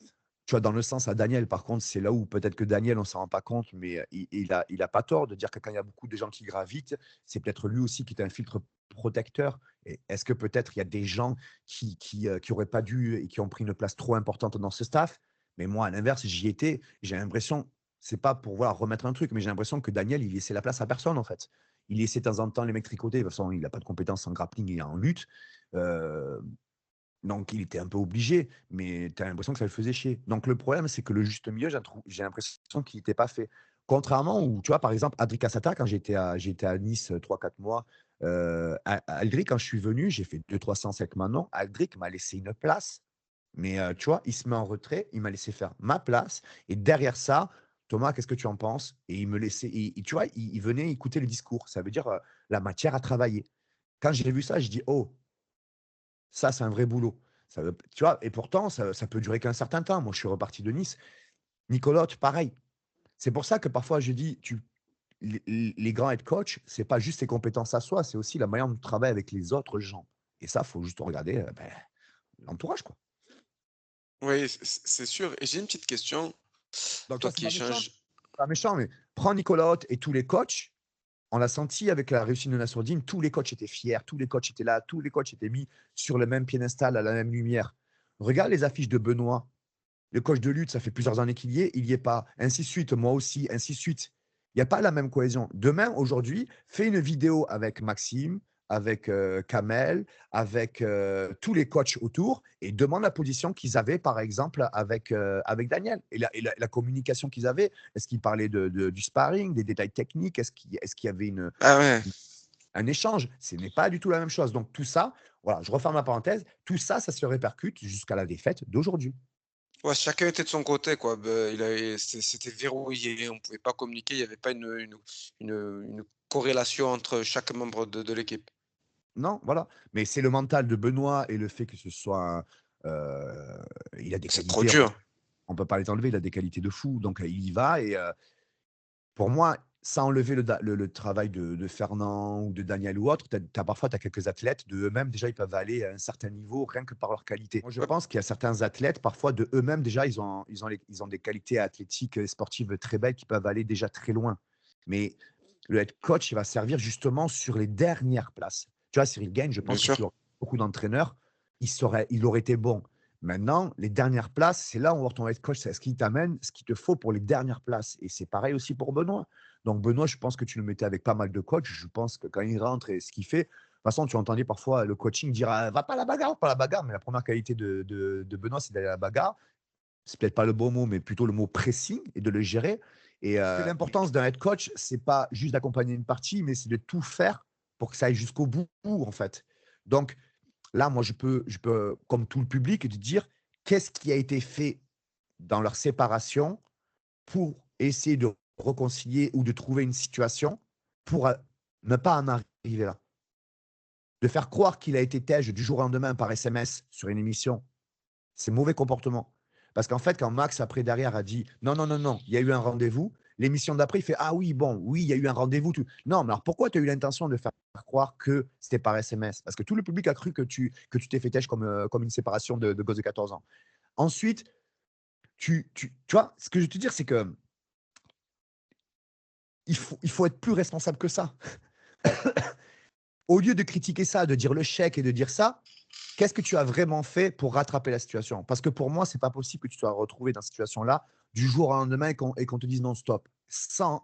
tu vois, dans le sens à Daniel, par contre, c'est là où peut-être que Daniel, on s'en rend pas compte, mais il a pas tort de dire que quand il y a beaucoup de gens qui gravitent, c'est peut-être lui aussi qui est un filtre protecteur et est-ce que peut-être il y a des gens qui auraient pas dû et qui ont pris une place trop importante dans ce staff? Mais moi, à l'inverse, j'y étais, j'ai l'impression c'est pas pour, voilà, remettre un truc, mais j'ai l'impression que Daniel, il laissait la place à personne, en fait. Il laissait de temps en temps les mecs tricoter. De toute façon, il a pas de compétences en grappling et en lutte. Heu, donc il était un peu obligé, mais tu as l'impression que ça le faisait chier. Donc le problème, c'est que le juste milieu, j'ai l'impression qu'il était pas fait. Contrairement où, tu vois, par exemple, Adri Cassata, quand j'étais à Nice, 3-4 mois, A Aldric, quand je suis venu, j'ai fait 2-3 séances avec Manon. Aldric m'a laissé une place, mais tu vois, il se met en retrait, il m'a laissé faire ma place et derrière ça: «Thomas, qu'est-ce que tu en penses?» et il me laissait et tu vois, il venait écouter le discours. Ça veut dire, la matière à travailler. Quand j'ai vu ça, je dis: «Oh, ça, c'est un vrai boulot». Ça veut tu vois? Et pourtant, ça peut durer qu'un certain temps. Moi, je suis reparti de Nice. Nicolotte, pareil. C'est pour ça que parfois je dis: les grands head coach, c'est pas juste ses compétences à soi, c'est aussi la manière dont tu travailles avec les autres gens et ça, faut juste regarder, l'entourage, quoi. Oui, c'est sûr. Et j'ai une petite question, Donc toi, toi c'est qui pas méchant, échanges. c'est pas méchant, mais prends Nicolas Hott et tous les coachs, on l'a senti avec la réussite de Nassourdine, tous les coachs étaient fiers, tous les coachs étaient là, tous les coachs étaient mis sur le même piédestal, à la même lumière. Regarde les affiches de Benoît, le coach de lutte, ça fait plusieurs années qu'il y est, il y est pas, ainsi de suite, moi aussi, ainsi de suite. Il y a pas la même cohésion. Demain, aujourd'hui, fais une vidéo avec Maxime, avec, Kamel, avec, tous les coachs autour et demande la position qu'ils avaient, par exemple, avec Daniel et la communication qu'ils avaient. Est-ce qu'ils parlaient du sparring, des détails techniques? Est-ce qu'il y avait Ah ouais. un échange? Ce n'est pas du tout la même chose. Donc tout ça, voilà, je referme la parenthèse, tout ça, ça se répercute jusqu'à la défaite d'aujourd'hui. Ouais, chacun était de son côté, quoi. Il avait c'était verrouillé, on pouvait pas communiquer, il y avait pas une corrélation entre chaque membre de l'équipe. Non, voilà. Mais c'est le mental de Benoît et le fait que ce soit il a des C'est trop qualités, dur. on peut pas les enlever, il a des qualités de fou, donc il y va et pour moi, sans enlever le travail de Fernand ou de Daniel ou autre, tu as parfois quelques athlètes de eux-mêmes, déjà, ils peuvent aller à un certain niveau rien que par leur qualité. Moi, je Ouais, pense qu'il y a certains athlètes, parfois de eux-mêmes, déjà, ils ont des qualités athlétiques et sportives très belles qui peuvent aller déjà très loin. Mais le head coach, il va servir justement sur les dernières places. Tu vois, Cyril Gagne, je bien pense que sûr. s'il aurait beaucoup d'entraîneurs, il aurait été bon. Maintenant, les dernières places, c'est là où on va voir ton head coach, c'est ce qui t'amène ce qu'il te faut pour les dernières places. Et c'est pareil aussi pour Benoît. Donc, Benoît, je pense que tu le mettais avec pas mal de coachs. Je pense que quand il rentre et ce qu'il fait, de toute façon, tu entendais parfois le coaching dire va pas à la bagarre, pas à la bagarre. Mais la première qualité de Benoît, c'est d'aller à la bagarre. C'est peut-être pas le bon mot, mais plutôt le mot pressing et de le gérer. Et l'importance d'un head coach, c'est pas juste d'accompagner une partie, mais c'est de tout faire pour que ça aille jusqu'au bout, en fait. Donc, là, moi, je peux, comme tout le public, te dire qu'est-ce qui a été fait dans leur séparation pour essayer de réconcilier ou de trouver une situation pour ne pas en arriver là. De faire croire qu'il a été tège du jour au lendemain par SMS sur une émission, c'est mauvais comportement. Parce qu'en fait, quand Max, après, derrière, a dit non, non, non, non, il y a eu un rendez-vous, l'émission d'après, il fait ah oui, bon, oui, il y a eu un rendez-vous. Tout. Non, mais alors pourquoi tu as eu l'intention de faire croire que c'était par SMS? Parce que tout le public a cru que tu t'es fait têche comme une séparation de gosse de 14 ans. Ensuite, tu vois, ce que je veux te dire, c'est que il faut être plus responsable que ça. Au lieu de critiquer ça, de dire le chèque et de dire ça, qu'est-ce que tu as vraiment fait pour rattraper la situation? Parce que pour moi, c'est pas possible que tu sois retrouvé dans cette situation-là du jour au lendemain et qu'on te dise non stop, sans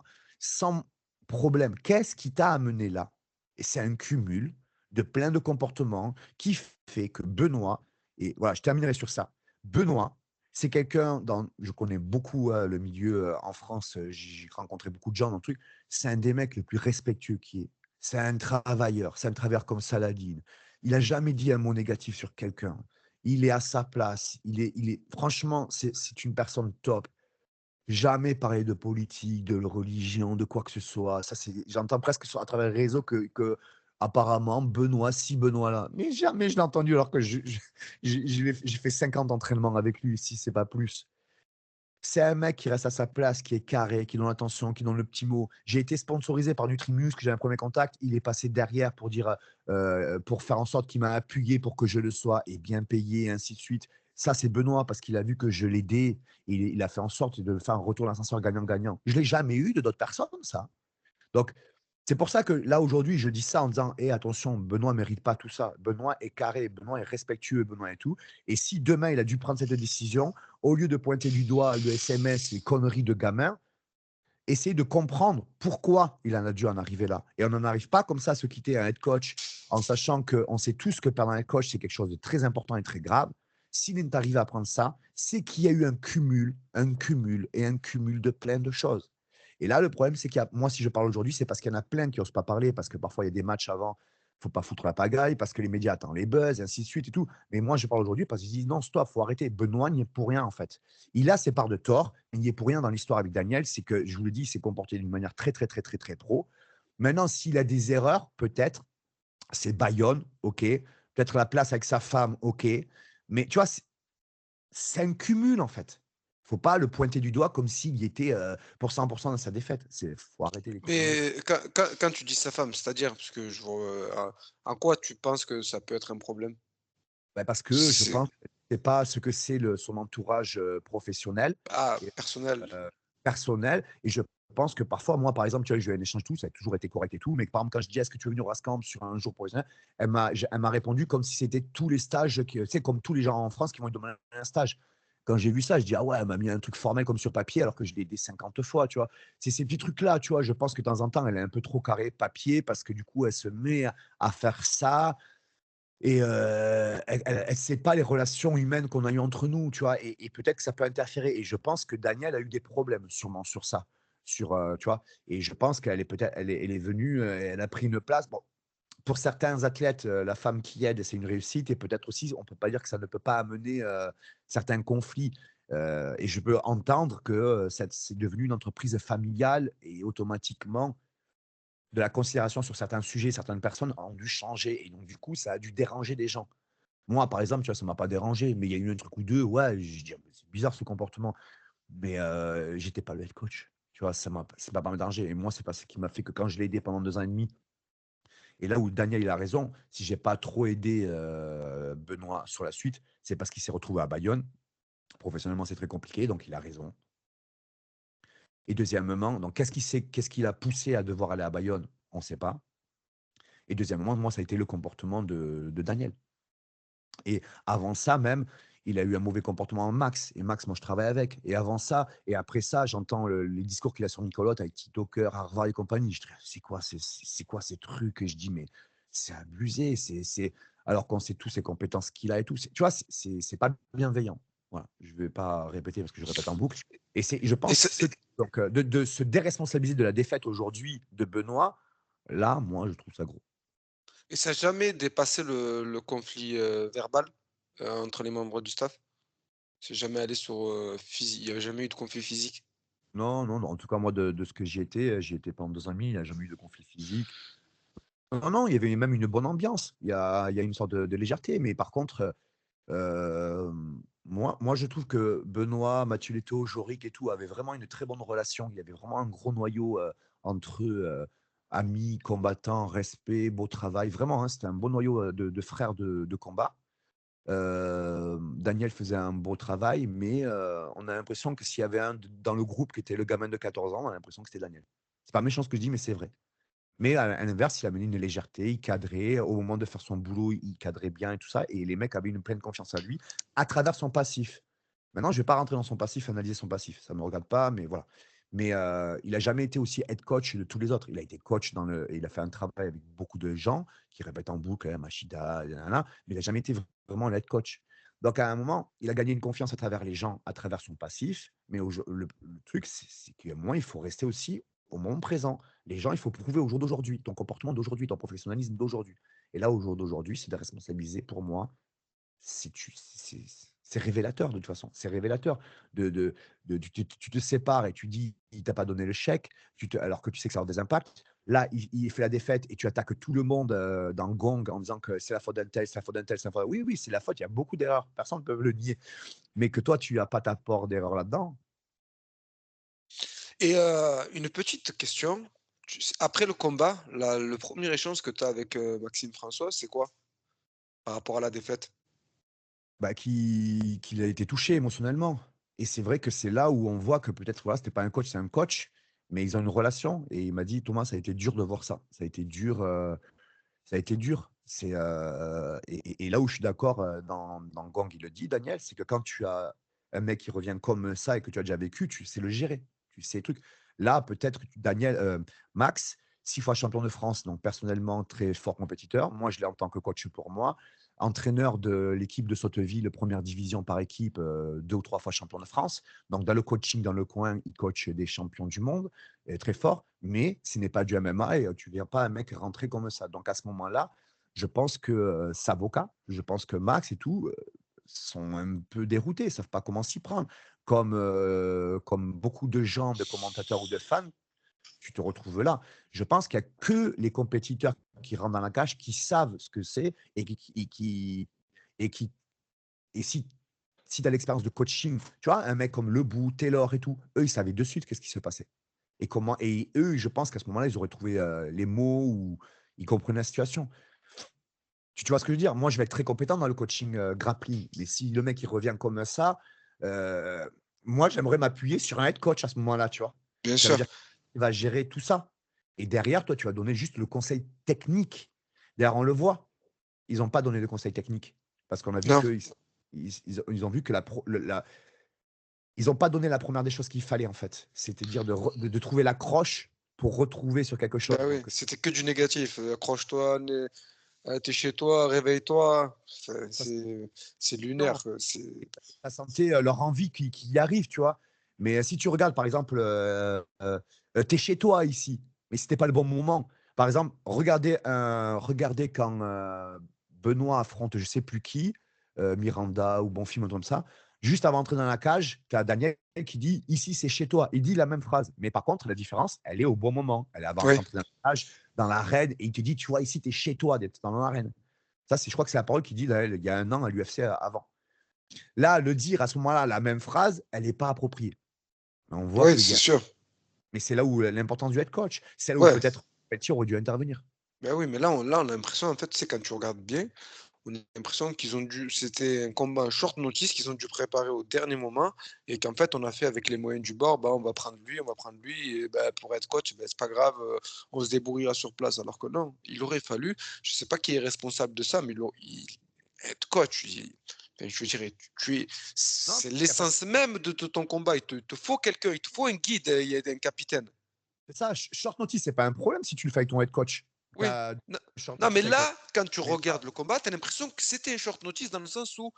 problème. Qu'est-ce qui t'a amené là? Et c'est un cumul de plein de comportements qui fait que Benoît et voilà, je terminerai sur ça. Benoît, C'est quelqu'un dans je connais beaucoup, le milieu, en France, j'ai rencontré beaucoup de gens dans le truc. C'est un des mecs les plus respectueux qui est. C'est un travailleur comme Saladin. Il a jamais dit un mot négatif sur quelqu'un. Il est à sa place. Il est franchement, c'est une personne top. Jamais parler de politique, de religion, de quoi que ce soit. Ça, c'est j'entends presque sur à travers les réseaux que apparemment Benoît ci, Benoît là. Mais jamais je l'ai entendu alors que j'ai fait 50 entraînements avec lui, si c'est pas plus. C'est un mec qui reste à sa place, qui est carré, qui donne l'attention, qui donne le petit mot. J'ai été sponsorisé par Nutrimuscle, j'ai un premier contact. Il est passé derrière pour dire, pour faire en sorte qu'il m'a appuyé pour que je le sois et bien payé, et ainsi de suite. Ça, c'est Benoît parce qu'il a vu que je l'aidais. Il a fait en sorte de faire un retour d'ascenseur gagnant-gagnant. Je l'ai jamais eu de d'autres personnes, ça. Donc, c'est pour ça que là, aujourd'hui, je dis ça en disant: «Eh attention, Benoît ne mérite pas tout ça. Benoît est carré, Benoît est respectueux, Benoît est tout» et si demain il a dû prendre cette décision, au lieu de pointer du doigt le SMS, les conneries de gamins, essayer de comprendre pourquoi il en a dû en arriver là et on n'en arrive pas comme ça à se quitter un head coach en sachant qu'on sait tous que perdre un head coach, c'est quelque chose de très important et très grave. S'il est arrivé à apprendre ça, c'est qu'il y a eu un cumul et un cumul de plein de choses. Et là, le problème, c'est qu'il y a moi, si je parle aujourd'hui, c'est parce qu'il y en a plein qui osent pas parler, parce que parfois il y a des matchs avant, faut pas foutre la pagaille, parce que les médias attendent les buzz, et ainsi de suite et tout. Mais moi, je parle aujourd'hui parce qu'ils disent: «Non, stop, faut arrêter. Benoît n'y est pour rien, en fait. Il a ses parts de tort, mais il n'y est pour rien dans l'histoire avec Daniel. C'est que, je vous le dis, il s'est comporté d'une manière très, très, très, très, très pro. Maintenant, s'il a des erreurs, peut-être, c'est Bayonne, OK. Peut-être la place avec sa femme, OK. Mais tu vois, c'est un cumul, en fait. Faut pas le pointer du doigt comme s'il y était pour 100 dans sa défaite. Faut arrêter les conneries. Mais quand tu dis sa femme, c'est-à-dire? Parce que je vois, en quoi tu penses que ça peut être un problème? Bah, parce que je C'est pense que c'est pas ce que c'est son entourage professionnel et personnel. personnel. Et je pense que parfois, moi, par exemple, tu vois, j'ai eu un échange tout, ça a toujours été correct et tout. Mais par exemple, quand je dis: «Est-ce que tu veux venir au Rascamp sur un jour professionnel?» Elle m'a répondu comme si c'était tous les stages, tu sais, comme tous les gens en France qui vont lui demander un stage. Quand j'ai vu ça, je dis: «Ah ouais, elle m'a mis un truc formel comme sur papier alors que je l'ai aidé 50 fois», tu vois? C'est ces petits trucs-là, tu vois? Je pense que de temps en temps, elle est un peu trop carré papier parce que du coup, elle se met à faire ça. Et elle sait pas les relations humaines qu'on a eues entre nous, tu vois? Et peut-être que ça peut interférer et je pense que Danielle a eu des problèmes sûrement sur ça, tu vois? Et je pense qu'elle est peut-être elle est venue, elle a pris une place. Bon, pour certains athlètes, la femme qui aide, c'est une réussite et peut-être aussi, on peut pas dire que ça ne peut pas amener, certains conflits, et je peux entendre que, c'est devenu une entreprise familiale et automatiquement de la considération sur certains sujets, certaines personnes ont dû changer et donc du coup, ça a dû déranger des gens. Moi, par exemple, tu vois, ça m'a pas dérangé, mais il y a eu un truc ou 2, ouais, je dis: «Ah mais c'est bizarre ce comportement», mais j'étais pas le head coach, tu vois? C'est pas me déranger et moi, c'est pas ce qui m'a fait que quand je l'ai aidé pendant 2 ans et demi et là où Daniel, il a raison, si j'ai pas trop aidé, Benoît sur la suite, c'est parce qu'il s'est retrouvé à Bayonne. Professionnellement, c'est très compliqué, donc il a raison et deuxièmement, donc qu'est-ce qui l'a poussé à devoir aller à Bayonne? On sait pas et deuxièmement, moi, ça a été le comportement de Daniel. Et avant ça même, il a eu un mauvais comportement en Max et Max, moi, je travaille avec et avant ça et après ça, j'entends les discours qu'il a sur Nicolotte avec TikToker, Harvard et compagnie. Je dis: «C'est quoi ces trucs?» et je dis: «Mais c'est abusé, c'est» alors qu'on sait tous ses compétences qu'il a et tout. Tu vois? C'est pas bienveillant. Voilà, je vais pas répéter parce que je répète en boucle et je Et pense ça ce donc de se déresponsabiliser de la défaite aujourd'hui de Benoît, là, moi, je trouve ça gros. et ça a jamais dépassé le conflit, verbal, entre les membres du staff? C'est jamais allé sur, il y a jamais eu de conflit physique? Non, non, non, en tout cas, moi, de ce que j'y étais pendant 2 ans et demi, il n'y a jamais eu de conflit physique. Non, non, il y avait même une bonne ambiance. Il y a une sorte de légèreté, mais par contre, moi, je trouve que Benoît, Mathieu Leto, Jorik et tout avaient vraiment une très bonne relation. Il y avait vraiment un gros noyau, entre eux, amis, combattants, respect, beau travail. Vraiment, hein, c'était un bon noyau, de frères de combat. Daniel faisait un beau travail, mais on a l'impression que s'il y avait un d dans le groupe qui était le gamin de 14 ans, on a l'impression que c'était Daniel. C'est pas méchant ce que je dis, mais c'est vrai. Mais à l'inverse, il amenait une légèreté, il cadrait. Au moment de faire son boulot, il cadrait bien et tout ça et les mecs avaient une pleine confiance en lui à travers son passif. Maintenant, je vais pas rentrer dans son passif, analyser son passif, ça me regarde pas, mais voilà. Mais il a jamais été aussi head coach de tous les autres. Il a été coach et il a fait un travail avec beaucoup de gens qui répètent en boucle, hein, Machida, nin nin nin, mais il a jamais été vraiment le head coach. Donc à un moment, il a gagné une confiance à travers les gens, à travers son passif, mais le truc, c'est qu'à un moment, il faut rester aussi au moment présent. Les gens, il faut prouver au jour d'aujourd'hui, ton comportement d'aujourd'hui, ton professionnalisme d'aujourd'hui. Et là, au jour d'aujourd'hui, c'est de responsabiliser pour moi, c'est révélateur de toute façon. C'est révélateur tu te sépares et tu dis: «Il t'a pas donné le chèque», alors que tu sais que ça va avoir des impacts. Là, il fait la défaite et tu attaques tout le monde, dans Gong en disant que c'est la faute d'un tel, c'est la faute d'un tel, c'est la faute oui, oui, c'est la faute, il y a beaucoup d'erreurs, personne ne peut le nier. Mais que toi, tu as pas ta part d'erreur là-dedans, Et une petite question, après le combat, le premier échange que tu as avec, Maxime François, c'est quoi? Par rapport à la défaite? bah, qu'il a été touché émotionnellement. Et c'est vrai que c'est là où on voit que peut-être, voilà, c'était pas un coach, c'est un coach, mais ils ont une relation et il m'a dit: «Thomas, ça a été dur de voir ça. Ça a été dur, ça a été dur». Et là où je suis d'accord, dans Gong, il le dit Daniel, c'est que quand tu as un mec qui revient comme ça et que tu as déjà vécu, tu sais le gérer. Tu sais le truc. Là, peut-être Daniel, Max, 6 fois champion de France, donc personnellement très fort compétiteur. Moi, je l'ai en tant que coach pour moi. Entraîneur de l'équipe de Sotteville, première division par équipe, 2 ou 3 fois champion de France. Donc dans le coaching dans le coin, il coach des champions du monde, très fort, mais ce n'est pas du MMA et tu ne viens pas un mec rentrer comme ça. Donc à ce moment-là, je pense que, Savoca, je pense que Max et tout, sont un peu déroutés, ils savent pas comment s'y prendre. Comme beaucoup de gens, de commentateurs ou de fans, tu te retrouves là. Je pense qu'il y a que les compétiteurs qui rentrent dans la cage, qui savent ce que c'est et qui et si tu as l'expérience de coaching, tu vois? Un mec comme Lebou, Taylor et tout, eux, ils savaient de suite qu'est-ce qui se passait et eux, je pense qu'à ce moment-là, ils auraient trouvé, les mots ou ils comprenaient la situation. Tu vois ce que je veux dire? Moi, je vais être très compétent dans le coaching, grappling, mais si le mec, il revient comme ça, heu, moi, j'aimerais m'appuyer sur un head coach à ce moment-là, tu vois? Bien Ça veut sûr. dire qu'il va gérer tout ça et derrière, toi, tu vas donner juste le conseil technique. D'ailleurs, on le voit, ils ont pas donné de conseil technique parce qu'on a vu Non. qu'ils ont vu que ils ont pas donné la première des choses qu'il fallait, en fait. C'est-à-dire de trouver l'accroche pour retrouver sur quelque chose Bah, oui, donc c'était que du négatif, accroche-toi, tu chez toi, réveille-toi. ça C'est non. lunaire, c'est La santé, leur envie qui y arrive, tu vois? Mais si tu regardes, par exemple, tu es chez toi ici, mais c'était pas le bon moment. Par exemple, regardez quand, Benoît affronte je sais plus qui, Miranda ou Bonfim, un truc comme ça. Juste avant d'entrer dans la cage, tu as Daniel qui dit: «Ici, c'est chez toi». Il dit la même phrase, mais par contre, la différence, elle est au bon moment. Elle est avant oui. d'entrer dans la cage, dans l'arène et il te dit: «Tu vois, ici, tu es chez toi d'être dans l'arène». Ça, c'est je crois que c'est la parole qu'il dit là, il y a 1 an à l'UFC, avant. Là, le dire à ce moment-là, la même phrase, elle n'est pas appropriée. On voit Oui, qu'il y c'est a sûr. mais c'est là où l'importance du head coach. C'est là où Ouais, peut-être Petit aurait dû intervenir. bah, oui, mais là, on a l'impression, en fait, tu sais, quand tu regardes bien, on a l'impression qu'ils ont dû c'était un combat en short notice qu'ils ont dû préparer au dernier moment et qu'en fait, on a fait avec les moyens du bord, bah, on va prendre lui et bah, pour être coach, bah, c'est pas grave, on se débrouillera sur place. Alors que non, il aurait fallu je sais pas qui est responsable de ça, mais être coach, enfin, je dirais, tu es Non, c'est il y a pas l'essence même de ton combat. Il te faut quelqu'un, il te faut un guide, il y a un capitaine. c'est ça, short notice, c'est pas un problème si tu le fais avec ton head coach. Tu Oui. as Non short non, mais notice avec là, quand tu mais regardes là le combat, tu as l'impression que c'était un short notice dans le sens où,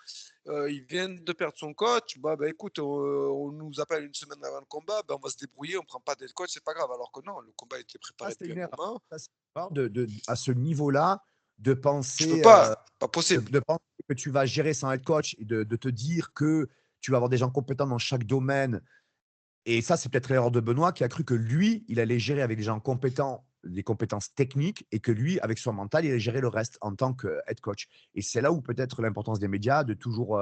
il vient de perdre son coach. Bah, écoute, on nous appelle une semaine avant le combat, bah, on va se débrouiller, on prend pas d'aide coach, c'est pas grave. Alors que non, le combat était ça, préparé c'est depuis une un erreur. moment. Ça, c'est une erreur à ce niveau-là, de Tu peux penser, pas possible. de penser que tu vas gérer sans head coach et de te dire que tu vas avoir des gens compétents dans chaque domaine. Et ça, c'est peut-être l'erreur de Benoît qui a cru que lui, il allait gérer avec des gens compétents, des compétences techniques et que lui, avec son mental, il allait gérer le reste en tant que head coach. Et c'est là où peut-être l'importance des médias de toujours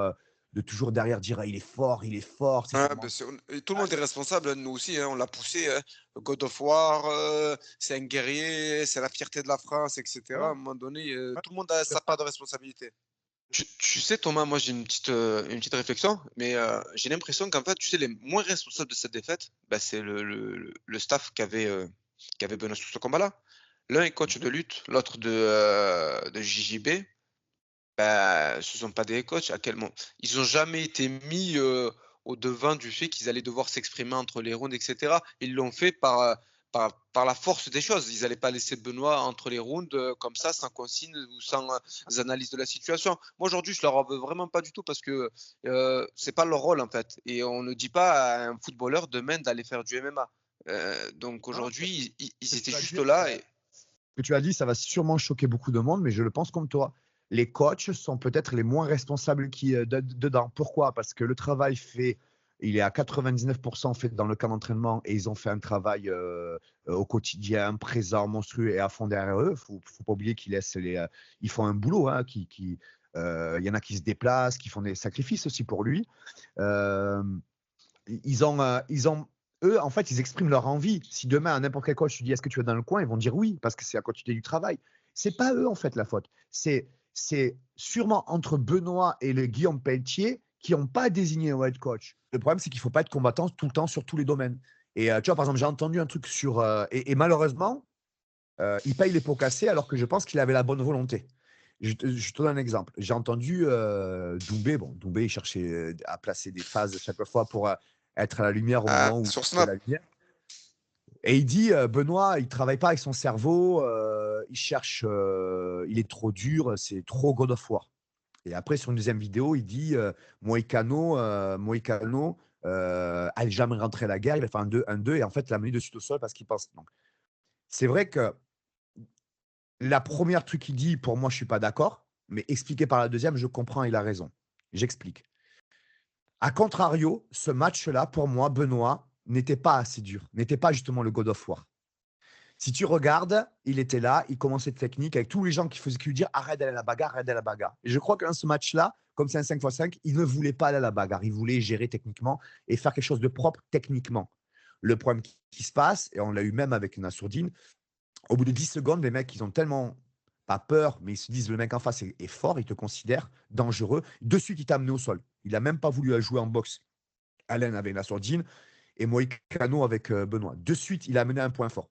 derrière dire: «Ah, il est fort, c'est Ouais, son bah, mental». et tout le monde est responsable, hein, nous aussi, hein, on l'a poussé, hein. God of War, c'est un guerrier, c'est la fierté de la France et cetera. À un Voilà. moment donné, tout le monde a Ouais, sa part de responsabilité. Tu sais, Thomas, moi j'ai une petite réflexion, mais j'ai l'impression qu'en fait, tu sais, les moins responsables de cette défaite, bah, c'est le staff qu'avait Benoît sur ce combat-là. L'un est coach de lutte, l'autre de JJB. Bah, ce sont pas des coachs. À quel moment ils ont jamais été mis, au devant du fait qu'ils allaient devoir s'exprimer entre les rounds et cetera. Ils l'ont fait par la force des choses. Ils n'allaient pas laisser Benoît entre les rounds, comme ça, sans consigne ou sans, analyse de la situation. Moi, aujourd'hui, je leur en veux vraiment pas du tout parce que, c'est pas leur rôle, en fait, et on ne dit pas à un footballeur demain d'aller faire du MMA. Donc Non, aujourd'hui, ce ils que étaient tu vas juste dire, là et ce que tu as dit, ça va sûrement choquer beaucoup de monde, mais je le pense comme toi. Les coachs sont peut-être les moins responsables dedans. Pourquoi? Parce que le travail fait, il est à 99% fait dans le camp d'entraînement et ils ont fait un travail au quotidien, présent, monstrueux et à fond derrière eux. Faut pas oublier qu'ils laissent ils font un boulot, hein, il y en a qui se déplacent, qui font des sacrifices aussi pour lui. Euh, ils ont, eux, en fait, ils expriment leur envie. Si demain, à n'importe quel coach, tu dis est-ce que tu es dans le coin, ils vont dire oui, parce que c'est à côté du travail. C'est pas eux, en fait, la faute. C'est sûrement entre Benoît et le Guillaume Pelletier qui n'ont pas désigné un head coach. Le problème, c'est qu'il ne faut pas être combattant tout le temps sur tous les domaines. Et tu vois, par exemple, j'ai entendu un truc sur. Et malheureusement, il paye les pots cassés alors que je pense qu'il avait la bonne volonté. Je te donne un exemple. J'ai entendu Doumbé. Bon, Doumbé, il cherchait à placer des phases chaque fois pour être à la lumière au moment où sur il y a Snap. la lumière. Et il dit Benoît, il travaille pas avec son cerveau, il cherche, il est trop dur, c'est trop God of War. Et après, sur une deuxième vidéo, il dit Moïcano allait jamais rentrer à la guerre, il va faire un 2 et en fait, il l'a mis dessus au sol parce qu'il pense. Donc, c'est vrai que la première truc qu'il dit, pour moi, je suis pas d'accord, mais expliqué par la deuxième, je comprends, il a raison. J'explique. A contrario, ce match-là, pour moi, Benoît n'était pas assez dur, n'était pas justement le God of War. Si tu regardes, il était là, il commençait de technique avec tous les gens qui lui dire arrête d'aller à la bagarre, arrête d'aller à la bagarre. Et je crois que dans ce match-là, comme c'est un 5x5, il ne voulait pas aller à la bagarre. Il voulait gérer techniquement et faire quelque chose de propre techniquement. Le problème qui se passe, et on l'a eu même avec Nassourdine, au bout de 10 secondes, les mecs, ils ont tellement pas peur, mais ils se disent le mec en face est fort, il te considère dangereux. De suite, il t'a amené au sol. Il n'a même pas voulu jouer en boxe. Alain avec Nassourdine et Moïcano avec Benoît. De suite, il a amené un point fort.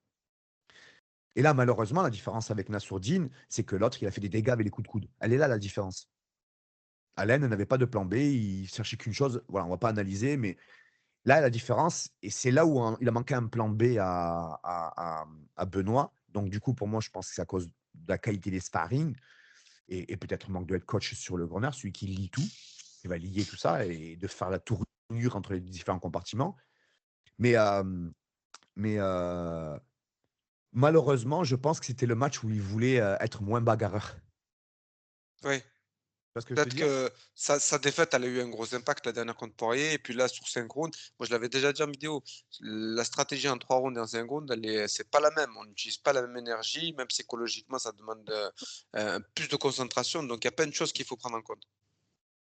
Et là, malheureusement, la différence avec Nassourdine, c'est que l'autre, il a fait des dégâts avec les coups de coude. Elle est là, la différence. Alain n'avait pas de plan B, il cherchait qu'une chose. Voilà, on ne va pas analyser, mais là, la différence, et c'est là où il a manqué un plan B à Benoît. Donc, du coup, pour moi, je pense que c'est à cause de la qualité des sparring et peut-être manque de head coach sur le corner, celui qui lit tout, qui va lier tout ça et de faire la tournure entre les différents compartiments. Mais, mais malheureusement, je pense que c'était le match où il voulait être moins bagarreur. Oui. Tu vois ce que je veux te Peut-être dire? que sa défaite, elle a eu un gros impact la dernière contre Poirier et puis là sur 5 rounds, moi je l'avais déjà dit en vidéo, la stratégie en 3 rounds et en 5 rounds, c'est pas la même. On n'utilise pas la même énergie, même psychologiquement ça demande, plus de concentration, donc il y a plein de choses qu'il faut prendre en compte.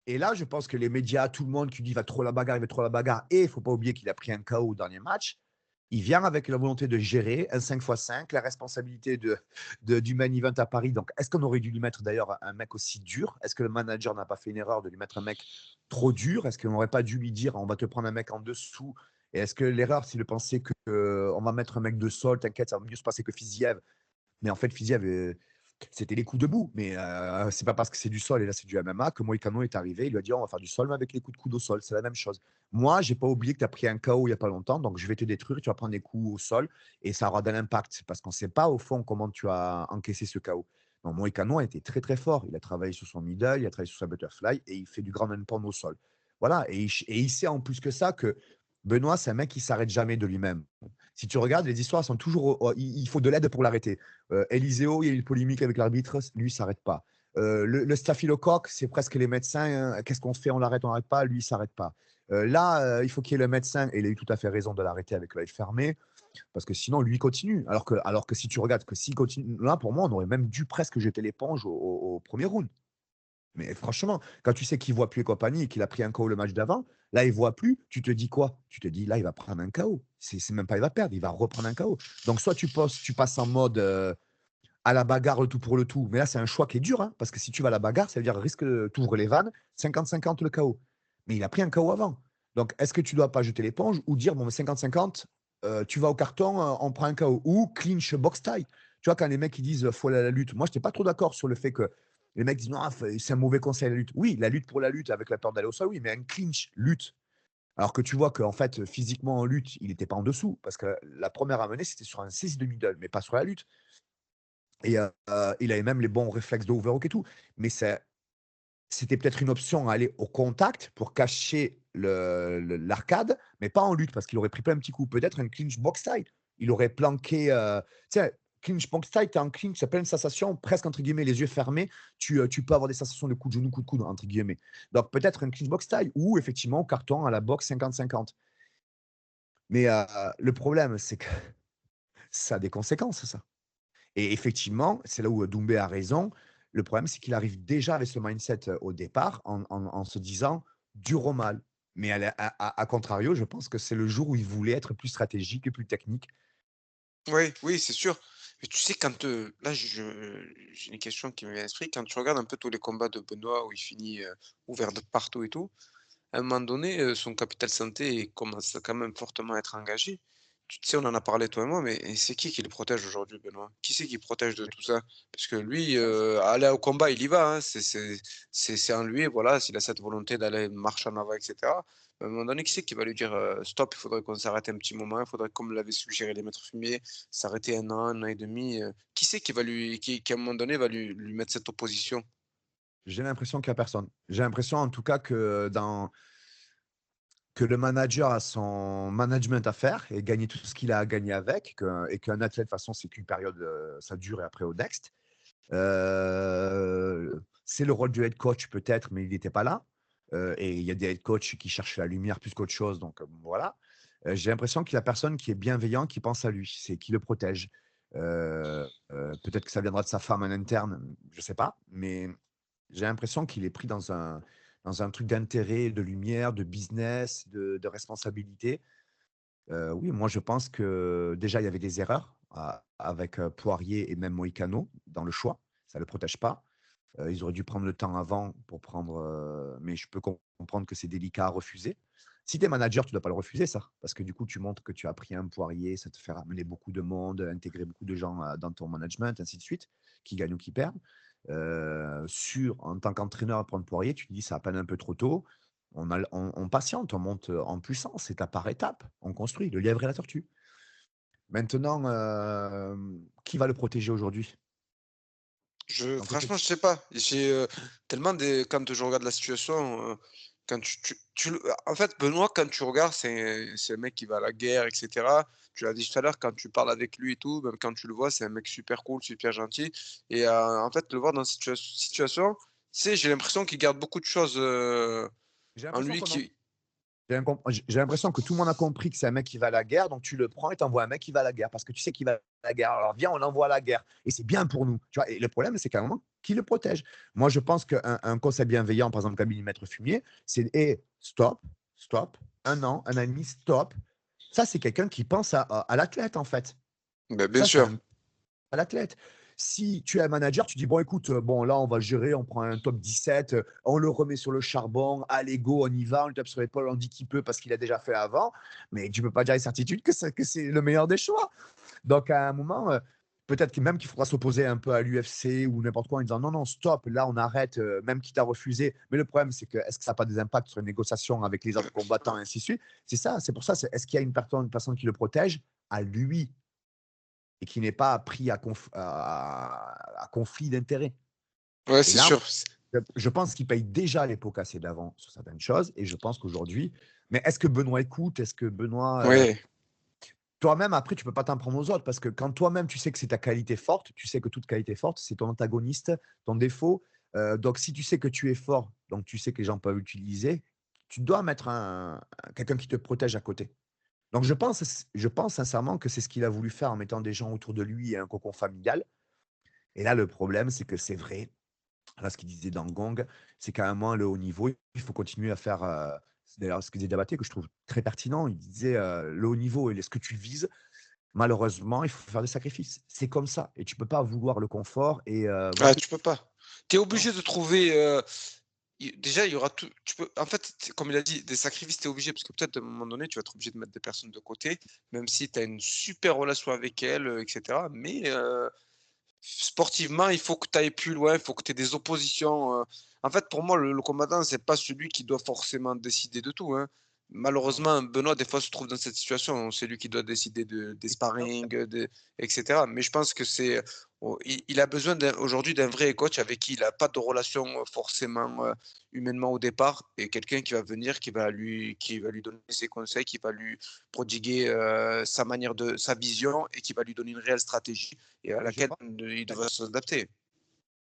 Et là, je pense que les médias, tout le monde qui dit il va trop la bagarre, il va trop la bagarre, et il ne faut pas oublier qu'il a pris un KO au dernier match. Il vient avec la volonté de gérer un 5x5, la responsabilité du main event à Paris. Donc, est-ce qu'on aurait dû lui mettre d'ailleurs un mec aussi dur? Est-ce que le manager n'a pas fait une erreur de lui mettre un mec trop dur? Est-ce qu'on n'aurait pas dû lui dire on va te prendre un mec en dessous? Et est-ce que l'erreur, c'est de penser qu'on va mettre un mec de sol, t'inquiète, ça va mieux se passer que Fiziev? Mais en fait, Fiziev, c'était les coups debout. Mais c'est pas parce que c'est du sol et là c'est du MMA que Moïcano est arrivé. Il lui a dit on va faire du sol, mais avec les coups de coude au sol. C'est la même chose. Moi, j'ai pas oublié que tu as pris un KO il y a pas longtemps, donc je vais te détruire. Tu vas prendre des coups au sol et ça aura de l'impact parce qu'on ne sait pas au fond comment tu as encaissé ce KO. Donc, Moïcano a été très très fort. Il a travaillé sur son middle, il a travaillé sur sa butterfly et il fait du grand pound au sol. Voilà. Et il sait en plus que ça que Benoît, c'est un mec qui s'arrête jamais de lui-même. Si tu regardes, les histoires sont toujours. Il faut de l'aide pour l'arrêter. Eliseo, il y a eu une polémique avec l'arbitre, lui, il s'arrête pas. Le staphylocoque, c'est presque les médecins. Qu'est-ce qu'on fait? On l'arrête, on l'arrête pas. Lui, il s'arrête pas. Là, il faut qu'il y ait le médecin, et il a eu tout à fait raison de l'arrêter avec l'œil fermé, parce que sinon, lui continue. Alors que si tu regardes que s'il continue, là, pour moi, on aurait même dû presque jeter l'éponge au premier round. Mais franchement, quand tu sais qu'il ne voit plus les compagnies et qu'il a pris un KO le match d'avant, là, il ne voit plus, tu te dis quoi? Tu te dis, là, il va prendre un KO. C'est même pas il va perdre, il va reprendre un KO. Donc, soit tu passes en mode à la bagarre, le tout pour le tout. Mais là, c'est un choix qui est dur, hein, parce que si tu vas à la bagarre, ça veut dire risque, tu ouvres les vannes, 50-50 le KO. Mais il a pris un KO avant. Donc, est-ce que tu ne dois pas jeter l'éponge ou dire, bon, 50-50, tu vas au carton, on prend un KO. Ou clinch box tie. Tu vois, quand les mecs ils disent, faut aller à la lutte. Moi, je n'étais pas trop d'accord sur le fait que les mecs disent, non, c'est un mauvais conseil la lutte. Oui, la lutte pour la lutte avec la peur d'aller au sol, oui, mais un clinch, lutte. Alors que tu vois qu'en fait, physiquement en lutte, il était pas en dessous parce que la première amenée, c'était sur un 6 de middle, mais pas sur la lutte et il avait même les bons réflexes de overhook et tout. Mais c'était peut-être une option à aller au contact pour cacher l'arcade, mais pas en lutte parce qu'il aurait pris plein de petits coups. Peut-être un clinch box style. Il aurait planqué, tu sais, clinch box style, tu as un clinch, ça plein de sensations, presque entre guillemets, les yeux fermés, tu peux avoir des sensations de coup de genou, coup de coude, entre guillemets. Donc peut-être un clinch box style ou effectivement au carton à la boxe 50-50. Mais le problème, c'est que ça a des conséquences, ça. Et effectivement, c'est là où Doumbé a raison. Le problème, c'est qu'il arrive déjà avec ce mindset, au départ en se disant: «Dur au mal». Mais à contrario, je pense que c'est le jour où il voulait être plus stratégique et plus technique. Oui, oui, c'est sûr. Mais tu sais, là, j'ai une question qui me vient à l'esprit. Quand tu regardes un peu tous les combats de Benoît où il finit ouvert de partout et tout, à un moment donné, son capital santé commence à quand même fortement être engagé. Tu sais, on en a parlé toi et moi, mais c'est qui le protège aujourd'hui, Benoît? Qui c'est qui protège de tout ça? Parce que lui, aller au combat, il y va, hein, c'est en lui, voilà, s'il a cette volonté d'aller marche en avant, et cetera. À un moment donné, qui c'est qui va lui dire, «Stop, il faudrait qu'on s'arrête un petit moment, il faudrait, comme l'avait suggéré les maîtres fumiers, s'arrêter un an et demi», qui c'est qui va qui à un moment donné va lui mettre cette opposition? J'ai l'impression qu'il y a personne. J'ai l'impression en tout cas que le manager a son management à faire et gagner tout ce qu'il a à gagner avec, et qu'un athlète, de toute façon, c'est qu'une période, ça dure et après au next. C'est le rôle du head coach peut-être, mais il n'était pas là. Et il y a des head coachs qui cherchent la lumière plus qu'autre chose, donc voilà. J'ai l'impression qu'il y a personne qui est bienveillant, qui pense à lui, c'est qui le protège. Peut-être que ça viendra de sa femme en interne, je sais pas, mais j'ai l'impression qu'il est pris dans un truc d'intérêt, de lumière, de business, de responsabilité. Oui, moi je pense que déjà il y avait des erreurs avec, Poirier et même Moïcano dans le choix. Ça ne le protège pas. Ils auraient dû prendre le temps avant pour prendre, mais je peux comprendre que c'est délicat à refuser. Si tu es manager, tu ne dois pas le refuser ça, parce que du coup, tu montres que tu as pris un Poirier, ça te fait ramener beaucoup de monde, intégrer beaucoup de gens, dans ton management, ainsi de suite, qui gagnent ou qui perdent. En tant qu'entraîneur, prendre Poirier, tu te dis: «Ça va peine un peu trop tôt». On patiente, on monte, en puissance, étape par étape, on construit, le lièvre et la tortue. Maintenant, qui va le protéger aujourd'hui? Ton côté? Franchement, je sais pas. J'ai, tellement des quand je regarde la situation, quand tu le en fait, Benoît, quand tu regardes, c'est un mec qui va à la guerre, et cetera. Tu l'as dit tout à l'heure, quand tu parles avec lui et tout, même quand tu le vois, c'est un mec super cool, super gentil et en fait, le voir dans cette situation, tu sais, j'ai l'impression qu'il garde beaucoup de choses, J'ai en l'impression lui qu'on en qui j'ai l'impression que tout le monde a compris que c'est un mec qui va à la guerre, donc tu le prends et tu envoies un mec qui va à la guerre parce que tu sais qu'il va à la guerre. Alors viens, on l'envoie à la guerre et c'est bien pour nous, tu vois? Et le problème, c'est qu'à un moment, qui le protège? Moi, je pense qu'un conseil bienveillant, par exemple, comme Maître Fumier, c'est: «Hé, stop, stop, 1 an et demi, stop». Ça, c'est quelqu'un qui pense à l'athlète, en fait. bah, bien Ça, c'est sûr. un à l'athlète. Si tu es un manager, tu dis: «Bon écoute, bon là on va gérer, on prend un top 17, on le remet sur le charbon, allez go, on y va, on lui tape sur l'épaule, on dit qu'il peut parce qu'il a déjà fait avant». Mais tu peux pas dire avec certitude que c'est le meilleur des choix. Donc à un moment, peut-être que même qu'il faudra s'opposer un peu à l'UFC ou n'importe quoi en disant: «Non, non, stop, là on arrête», même quitte à refuser. Mais le problème, c'est que est-ce que ça a pas des impacts sur les négociations avec les autres combattants et ainsi de suite? C'est ça, c'est pour ça, c'est est-ce qu'il y a une personne qui le protège? À lui. Et qui n'est pas pris à conflit d'intérêts. Ouais, Et c'est là, sûr. je pense qu'il paye déjà les pots cassés d'avant sur certaines choses et je pense qu'aujourd'hui, mais est-ce que Benoît écoute? Est-ce que Benoît, Ouais. toi-même après tu peux pas t'en prendre aux autres parce que quand toi-même tu sais que c'est ta qualité forte, tu sais que toute qualité forte, c'est ton antagoniste, ton défaut, donc si tu sais que tu es fort, donc tu sais que les gens peuvent l'utiliser, tu dois mettre quelqu'un qui te protège à côté. Donc je pense sincèrement que c'est ce qu'il a voulu faire en mettant des gens autour de lui et un cocon familial. Et là, le problème, c'est que c'est vrai, là, ce qu'il disait dans Gong, c'est qu'à un moment, le haut niveau, il faut continuer à faire, c'est d'ailleurs ce que disait Diabaté, que je trouve très pertinent. Il disait, le haut niveau et ce que tu vises, malheureusement, il faut faire des sacrifices. C'est comme ça et tu peux pas vouloir le confort et Ah, voilà. tu peux pas. Tu es Non. obligé de trouver, déjà, il y aura tout tu peux en fait, comme il a dit, des sacrifices, tu es obligé parce que peut-être à un moment donné, tu vas être obligé de mettre des personnes de côté, même si tu as une super relation avec elles, et cetera. Mais, sportivement, il faut que tu ailles plus loin, il faut que tu aies des oppositions, en fait, pour moi, le combattant, c'est pas celui qui doit forcément décider de tout, hein. malheureusement, Benoît, des fois, se trouve dans cette situation. C'est lui qui doit décider des Et sinon, sparring, et cetera. Mais je pense que il a besoin aujourd'hui d'un vrai coach avec qui il a pas de relation, forcément, humainement au départ et quelqu'un qui va venir, qui va lui donner ses conseils, qui va lui prodiguer, sa vision et qui va lui donner une réelle stratégie et à et je laquelle pense il devra s'adapter.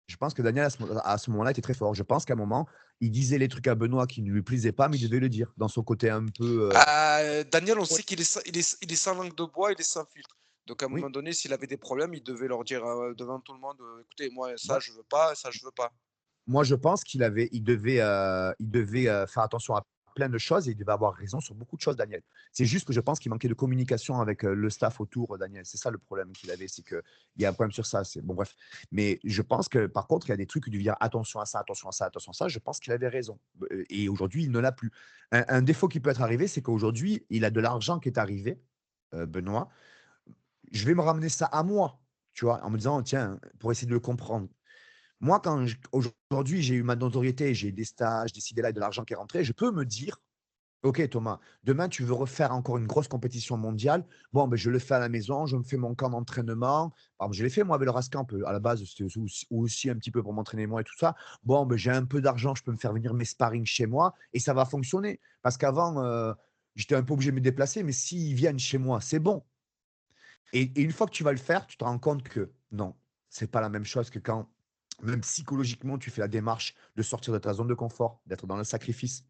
je pense que Daniel, à ce moment-là, était très fort. Je pense qu'à un moment, il disait les trucs à Benoît qui ne lui plaisaient pas, mais il devait le dire dans son côté un peu, Daniel, on ouais, sait qu'il est sans langue de bois, il est sans filtre. Donc à un oui, moment donné, s'il avait des problèmes, il devait leur dire, devant tout le monde, «Écoutez, moi ça moi je veux pas, ça je veux pas». moi, je pense il devait, faire attention à plein de choses et il devait avoir raison sur beaucoup de choses, Daniel. C'est juste que je pense qu'il manquait de communication avec, le staff autour, Daniel. C'est ça le problème qu'il avait, c'est qu'il y a un problème sur ça, c'est bon bref. Mais je pense que par contre, il y a des trucs où il devait dire: «Attention à ça, attention à ça, attention à ça». Je pense qu'il avait raison, et aujourd'hui, il ne l'a plus. Un défaut qui peut être arrivé, c'est qu'aujourd'hui, il a de l'argent qui est arrivé, Benoît. Je vais me ramener ça à moi, tu vois? En me disant: «Tiens», pour essayer de le comprendre. Moi, aujourd'hui, j'ai eu ma notoriété, j'ai des stages, des ci, des là et de l'argent qui est rentré, je peux me dire: «OK Thomas, demain tu veux refaire encore une grosse compétition mondiale. Bon, ben, je le fais à la maison, je me fais mon camp d'entraînement». Par exemple, je l'ai fait moi avec le Rascamp, à la base, c'était aussi un petit peu pour m'entraîner moi et tout ça. Bon, ben, j'ai un peu d'argent, je peux me faire venir mes sparring chez moi et ça va fonctionner. Parce qu'avant, j'étais un peu obligé de me déplacer, mais s'ils viennent chez moi, c'est bon. Et une fois que tu vas le faire, tu te rends compte que non, c'est pas la même chose que quand, même psychologiquement, tu fais la démarche de sortir de ta zone de confort, d'être dans le sacrifice,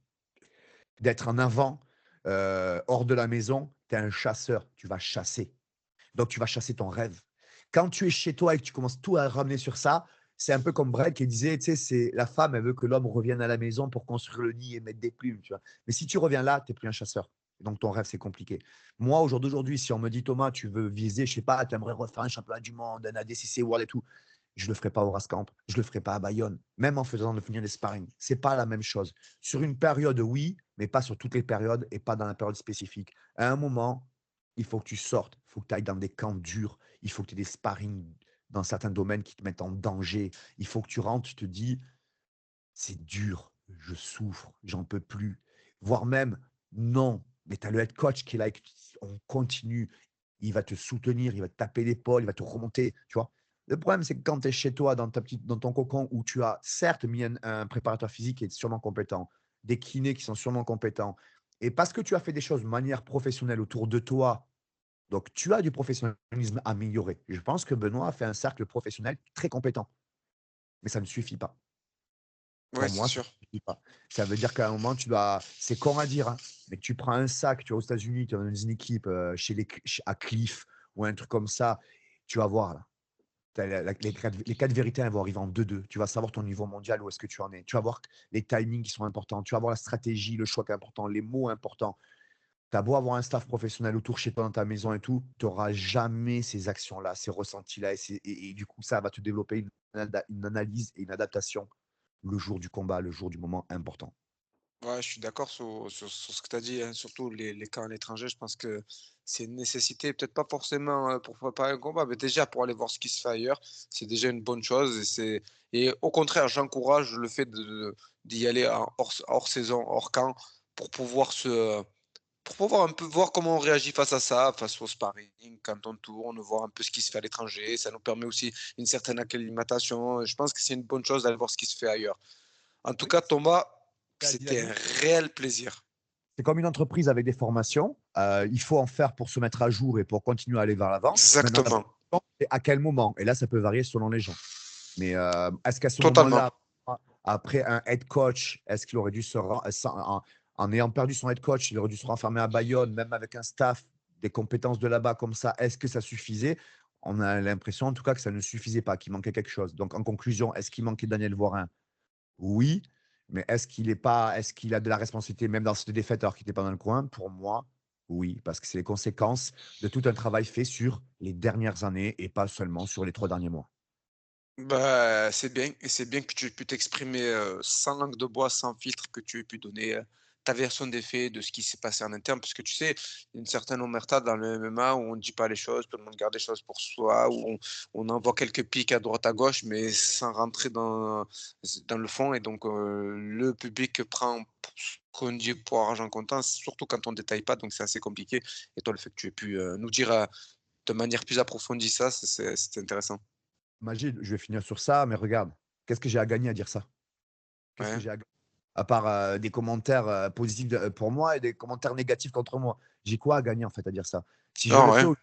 d'être en avant, hors de la maison. Tu es un chasseur, tu vas chasser. Donc tu vas chasser ton rêve. Quand tu es chez toi et que tu commences tout à ramener sur ça, c'est un peu comme Brel qui disait, tu sais, c'est la femme, elle veut que l'homme revienne à la maison pour construire le nid et mettre des plumes, tu vois. Mais si tu reviens là, tu es plus un chasseur. Donc ton rêve, c'est compliqué. Moi, au jour d'aujourd'hui, si on me dit, Thomas, tu veux viser, je sais pas, tu aimerais refaire un championnat du monde, un ADCC World et tout, je le ferai pas au Rascamp, je le ferai pas à Bayonne, même en faisant devenir des sparring. C'est pas la même chose. Sur une période, oui, mais pas sur toutes les périodes et pas dans la période spécifique. À un moment, il faut que tu sortes, il faut que tu ailles dans des camps durs, il faut que tu aies des sparring dans certains domaines qui te mettent en danger. Il faut que tu rentres, tu te dis, c'est dur, je souffre, j'en peux plus. Voire même, non, mais tu as le head coach qui est là, et on continue, il va te soutenir, il va te taper l'épaule, il va te remonter, tu vois. Le problème, c'est que quand tu es chez toi, dans ton cocon, où tu as certes mis un préparateur physique qui est sûrement compétent, des kinés qui sont sûrement compétents, et parce que tu as fait des choses de manière professionnelle autour de toi, donc tu as du professionnalisme amélioré. Je pense que Benoît a fait un cercle professionnel très compétent, mais ça ne suffit pas. Ouais, Pour c'est moi, ça sûr. ne suffit pas. Ça veut dire qu'à un moment, tu dois, c'est con à dire, hein, mais tu prends un sac, tu vas aux États-Unis, tu es dans une équipe, à Cliff ou un truc comme ça, tu vas voir là. Les 4 vérités, elles vont arriver en 2-2. Tu vas savoir ton niveau mondial, où est-ce que tu en es. Tu vas voir les timings qui sont importants. Tu vas voir la stratégie, le choix qui est important, les mots importants. Tu as beau avoir un staff professionnel autour chez toi dans ta maison et tout, tu auras jamais ces actions-là, ces ressentis-là. Et du coup, ça va te développer une analyse et une adaptation le jour du combat, le jour du moment important. Ouais, je suis d'accord sur ce que tu as dit, hein, surtout les cas à l'étranger. Je pense que c'est une nécessité, peut-être pas forcément pour préparer un combat, mais déjà pour aller voir ce qui se fait ailleurs, c'est déjà une bonne chose. Et au contraire, j'encourage le fait d'y aller hors saison, hors camp, pour pouvoir pour pouvoir un peu voir comment on réagit face à ça, face au sparring, quand on tourne, voir un peu ce qui se fait à l'étranger. Ça nous permet aussi une certaine acclimatation. Je pense que c'est une bonne chose d'aller voir ce qui se fait ailleurs. En tout Oui, cas, Thomas, c'est c'était un dynamique. réel plaisir. C'est comme une entreprise avec des formations. Il faut en faire pour se mettre à jour et pour continuer à aller vers l'avant. Maintenant, la vraie Exactement, question, c'est à quel moment? Et là, ça peut varier selon les gens. Mais est-ce qu'à ce totalement. moment-là, après un head coach, est-ce qu'il aurait dû en ayant perdu son head coach, il aurait dû se renfermer à Bayonne, même avec un staff, des compétences de là-bas comme ça, est-ce que ça suffisait? On a l'impression en tout cas que ça ne suffisait pas, qu'il manquait quelque chose. Donc en conclusion, est-ce qu'il manquait Daniel Vorin? Oui, mais est-ce qu'il a de la responsabilité même dans cette défaite alors qu'il n'était pas dans le coin? Pour moi, oui, parce que c'est les conséquences de tout un travail fait sur les dernières années et pas seulement sur les 3 derniers mois. Bah, c'est bien et c'est bien que tu aies pu t'exprimer, sans langue de bois, sans filtre, que tu aies pu donner, ta version des faits de ce qui s'est passé en interne. Parce que tu sais, il y a une certaine omerta dans le MMA où on ne dit pas les choses, tout le monde garde les choses pour soi, où on envoie quelques pics à droite à gauche, mais sans rentrer dans le fond et donc le public ce qu'on dit pour argent comptant, surtout quand on ne détaille pas, donc c'est assez compliqué. Et toi, le fait que tu aies pu nous dire de manière plus approfondie ça, c'était intéressant. Imagine, je vais finir sur ça, mais regarde, qu'est-ce que j'ai à gagner à dire ça? Qu'est-ce que Ouais. j'ai à gagner? À part, des commentaires, positifs pour moi et des commentaires négatifs contre moi. J'ai quoi à gagner en fait à dire ça? Si je Non, le fais, ouais.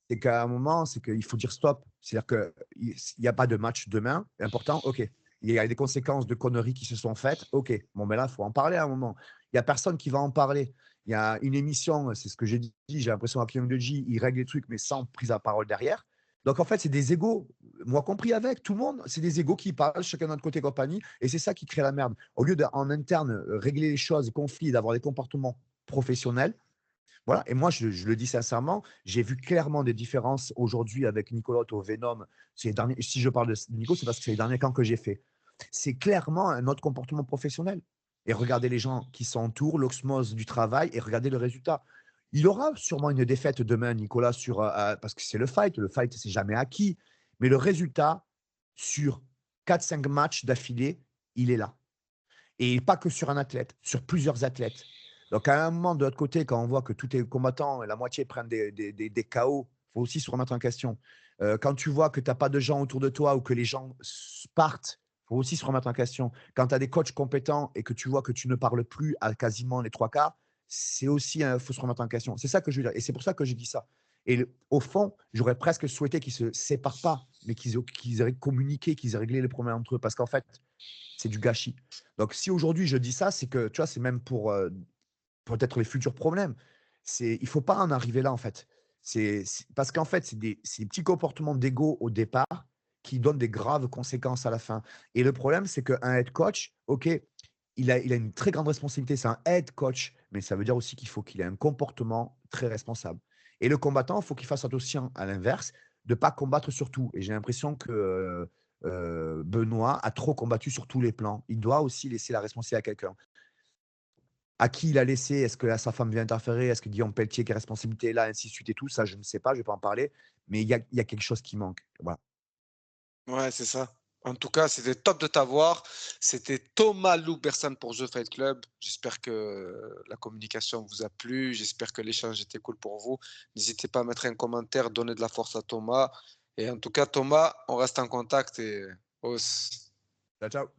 c'est qu'à un moment, c'est qu'il faut dire stop. C'est-à-dire qu'il y a pas de match demain, important, OK. Il y a des conséquences de conneries qui se sont faites, OK. Bon, ben là, il faut en parler à un moment. Il y a personne qui va en parler. Il y a une émission, c'est ce que j'ai dit, j'ai l'impression à Kyung de G, il règle les trucs, mais sans prise à parole derrière. Donc en fait, c'est des égos, moi compris avec, tout le monde, c'est des égos qui parlent, chacun de notre côté compagnie, et c'est ça qui crée la merde. Au lieu d'en interne, régler les choses, conflits, d'avoir des comportements professionnels, voilà, et moi, je le dis sincèrement, j'ai vu clairement des différences aujourd'hui avec Nicolas au Venom. Si je parle de Nico, c'est parce que c'est les derniers camps que j'ai fait. C'est clairement un autre comportement professionnel. Et regardez les gens qui s'entourent, l'osmose du travail, et regardez le résultat. Il aura sûrement une défaite demain, Nicolas, parce que c'est le fight. Le fight, c'est jamais acquis. Mais le résultat, sur 4-5 matchs d'affilée, il est là. Et pas que sur un athlète, sur plusieurs athlètes. Donc, à un moment, de l'autre côté, quand on voit que tous tes combattants, la moitié prennent des KO, il faut aussi se remettre en question. Quand tu vois que tu n'as pas de gens autour de toi ou que les gens partent, il faut aussi se remettre en question. Quand tu as des coachs compétents et que tu vois que tu ne parles plus à quasiment les trois quarts, c'est aussi, il faut se remettre en question. C'est ça que je veux dire. Et c'est pour ça que j'ai dit ça. Et au fond, j'aurais presque souhaité qu'ils ne se séparent pas, mais qu'ils aient communiqué, qu'ils aient réglé les problèmes entre eux. Parce qu'en fait, c'est du gâchis. Donc, si aujourd'hui je dis ça, c'est que, tu vois, c'est même pour peut-être les futurs problèmes. Il ne faut pas en arriver là, en fait. Parce qu'en fait, c'est des petits comportements d'ego au départ qui donnent des graves conséquences à la fin. Et le problème, c'est qu'un head coach, OK, il a une très grande responsabilité. C'est un head coach, mais ça veut dire aussi qu'il faut qu'il ait un comportement très responsable. Et le combattant, il faut qu'il fasse attention à l'inverse, de ne pas combattre sur tout. Et j'ai l'impression que Benoît a trop combattu sur tous les plans. Il doit aussi laisser la responsabilité à quelqu'un. À qui il a laissé? Est-ce que sa femme vient interférer? Est-ce que Guillaume Pelletier qui a responsabilité là, ainsi de suite et tout? Ça, je ne sais pas, je ne vais pas en parler. Mais il y a quelque chose qui manque. Voilà. Ouais, c'est ça. En tout cas, c'était top de t'avoir. C'était Thomas Loubersan pour The Fight Club. J'espère que la communication vous a plu. J'espère que l'échange était cool pour vous. N'hésitez pas à mettre un commentaire, donner de la force à Thomas. Et en tout cas, Thomas, on reste en contact et os. Ciao, ciao.